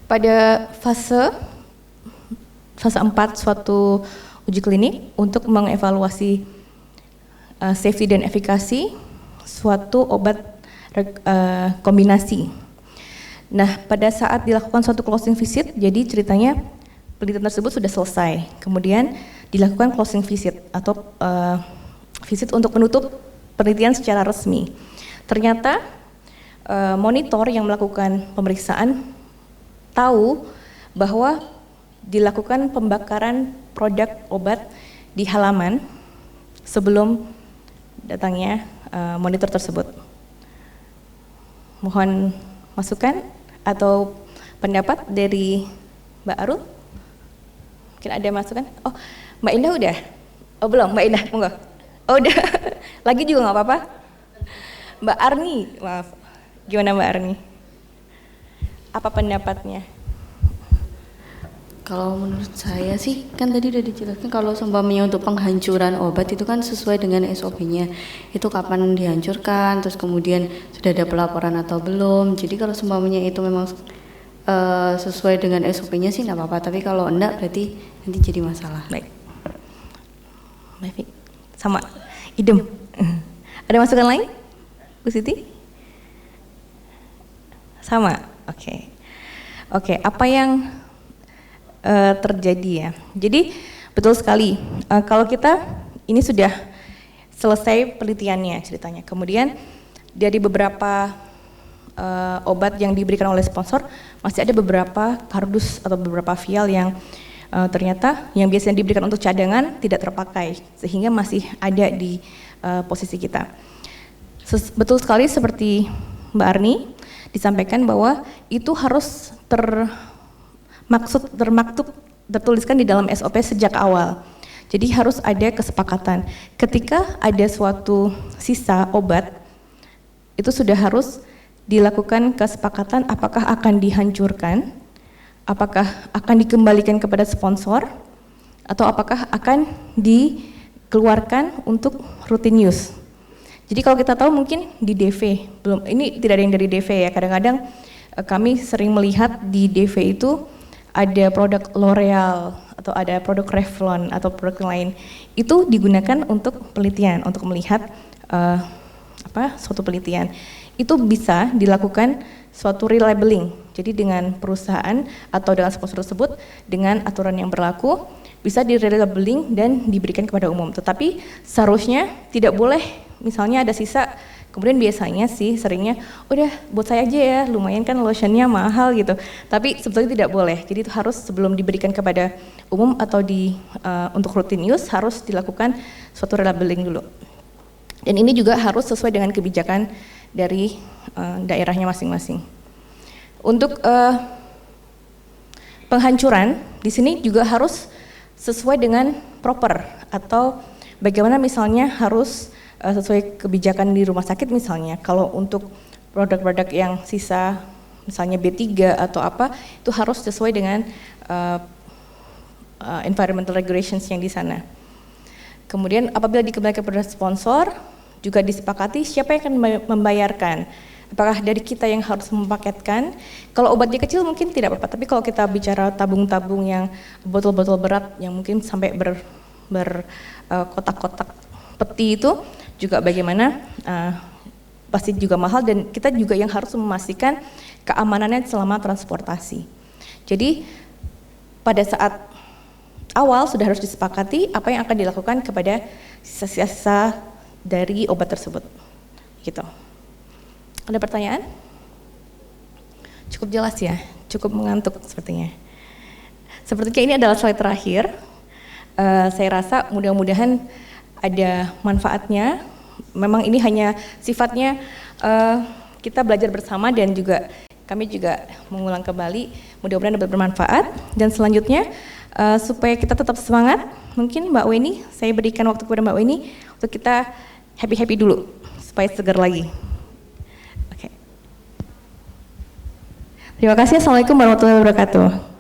Pada fase 4 suatu uji klinik untuk mengevaluasi safety dan efikasi suatu obat kombinasi. Nah, pada saat dilakukan suatu closing visit, jadi ceritanya penelitian tersebut sudah selesai. Kemudian dilakukan closing visit atau visit untuk menutup penelitian secara resmi. Ternyata monitor yang melakukan pemeriksaan tahu bahwa dilakukan pembakaran produk obat di halaman sebelum datangnya monitor tersebut. Mohon masukan atau pendapat dari Mbak Arul? Mungkin ada masukan? Oh, Mbak Indah udah? Oh belum, Mbak Indah, monggo. Oh udah, lagi juga nggak apa-apa? Mbak Arni, maaf. Gimana Mbak Arni? Apa pendapatnya? Kalau menurut saya sih, kan tadi udah dijelaskan kalau seumpamanya untuk penghancuran obat itu kan sesuai dengan SOP-nya. Itu kapan dihancurkan, terus kemudian sudah ada pelaporan atau belum. Jadi kalau seumpamanya itu memang sesuai dengan SOP-nya sih nggak apa-apa. Tapi kalau enggak berarti nanti jadi masalah. Baik. Baik. Sama. Idem. Ada masukan lain? Bu Siti? Sama. Oke. Oke, apa yang terjadi ya. Jadi betul sekali. Kalau kita ini sudah selesai penelitiannya ceritanya. Kemudian dari beberapa obat yang diberikan oleh sponsor masih ada beberapa kardus atau beberapa vial yang ternyata yang biasanya diberikan untuk cadangan tidak terpakai sehingga masih ada di posisi kita. Betul sekali seperti Mbak Arni disampaikan bahwa itu harus tertuliskan di dalam SOP sejak awal. Jadi harus ada kesepakatan. Ketika ada suatu sisa obat, itu sudah harus dilakukan kesepakatan apakah akan dihancurkan, apakah akan dikembalikan kepada sponsor, atau apakah akan dikeluarkan untuk routine use. Jadi kalau kita tahu mungkin di DV, belum, ini tidak ada yang dari DV ya, kadang-kadang kami sering melihat di DV itu ada produk L'Oreal atau ada produk Revlon atau produk lain, itu digunakan untuk penelitian, untuk melihat suatu penelitian. Itu bisa dilakukan suatu relabeling. Jadi dengan perusahaan atau dengan sponsor tersebut dengan aturan yang berlaku bisa direlabeling dan diberikan kepada umum. Tetapi seharusnya tidak boleh misalnya ada sisa. Kemudian biasanya sih seringnya udah buat saya aja ya, lumayan kan lotionnya mahal gitu. Tapi sebetulnya tidak boleh. Jadi itu harus sebelum diberikan kepada umum atau untuk routine use harus dilakukan suatu relabeling dulu. Dan ini juga harus sesuai dengan kebijakan dari daerahnya masing-masing. Untuk penghancuran di sini juga harus sesuai dengan proper, atau bagaimana misalnya harus sesuai kebijakan di rumah sakit misalnya. Kalau untuk produk-produk yang sisa misalnya B3 atau apa, itu harus sesuai dengan environmental regulations yang di sana. Kemudian apabila dikembalikan kepada sponsor, juga disepakati siapa yang akan membayarkan. Apakah dari kita yang harus mempaketkan? Kalau obatnya kecil mungkin tidak apa-apa, tapi kalau kita bicara tabung-tabung yang botol-botol berat yang mungkin sampai kotak-kotak peti itu juga bagaimana pasti juga mahal, dan kita juga yang harus memastikan keamanannya selama transportasi. Jadi pada saat awal sudah harus disepakati apa yang akan dilakukan kepada sisa-sisa dari obat tersebut. Gitu. Ada pertanyaan? Cukup jelas ya, cukup mengantuk sepertinya. Sepertinya ini adalah slide terakhir. Saya rasa mudah-mudahan ada manfaatnya. Memang ini hanya sifatnya kita belajar bersama, dan juga kami juga mengulang kembali, mudah-mudahan dapat bermanfaat. Dan selanjutnya supaya kita tetap semangat, mungkin Mbak Weni, saya berikan waktu kepada Mbak Weni untuk kita happy-happy dulu supaya segar lagi. Oke. Terima kasih. Assalamualaikum warahmatullahi wabarakatuh.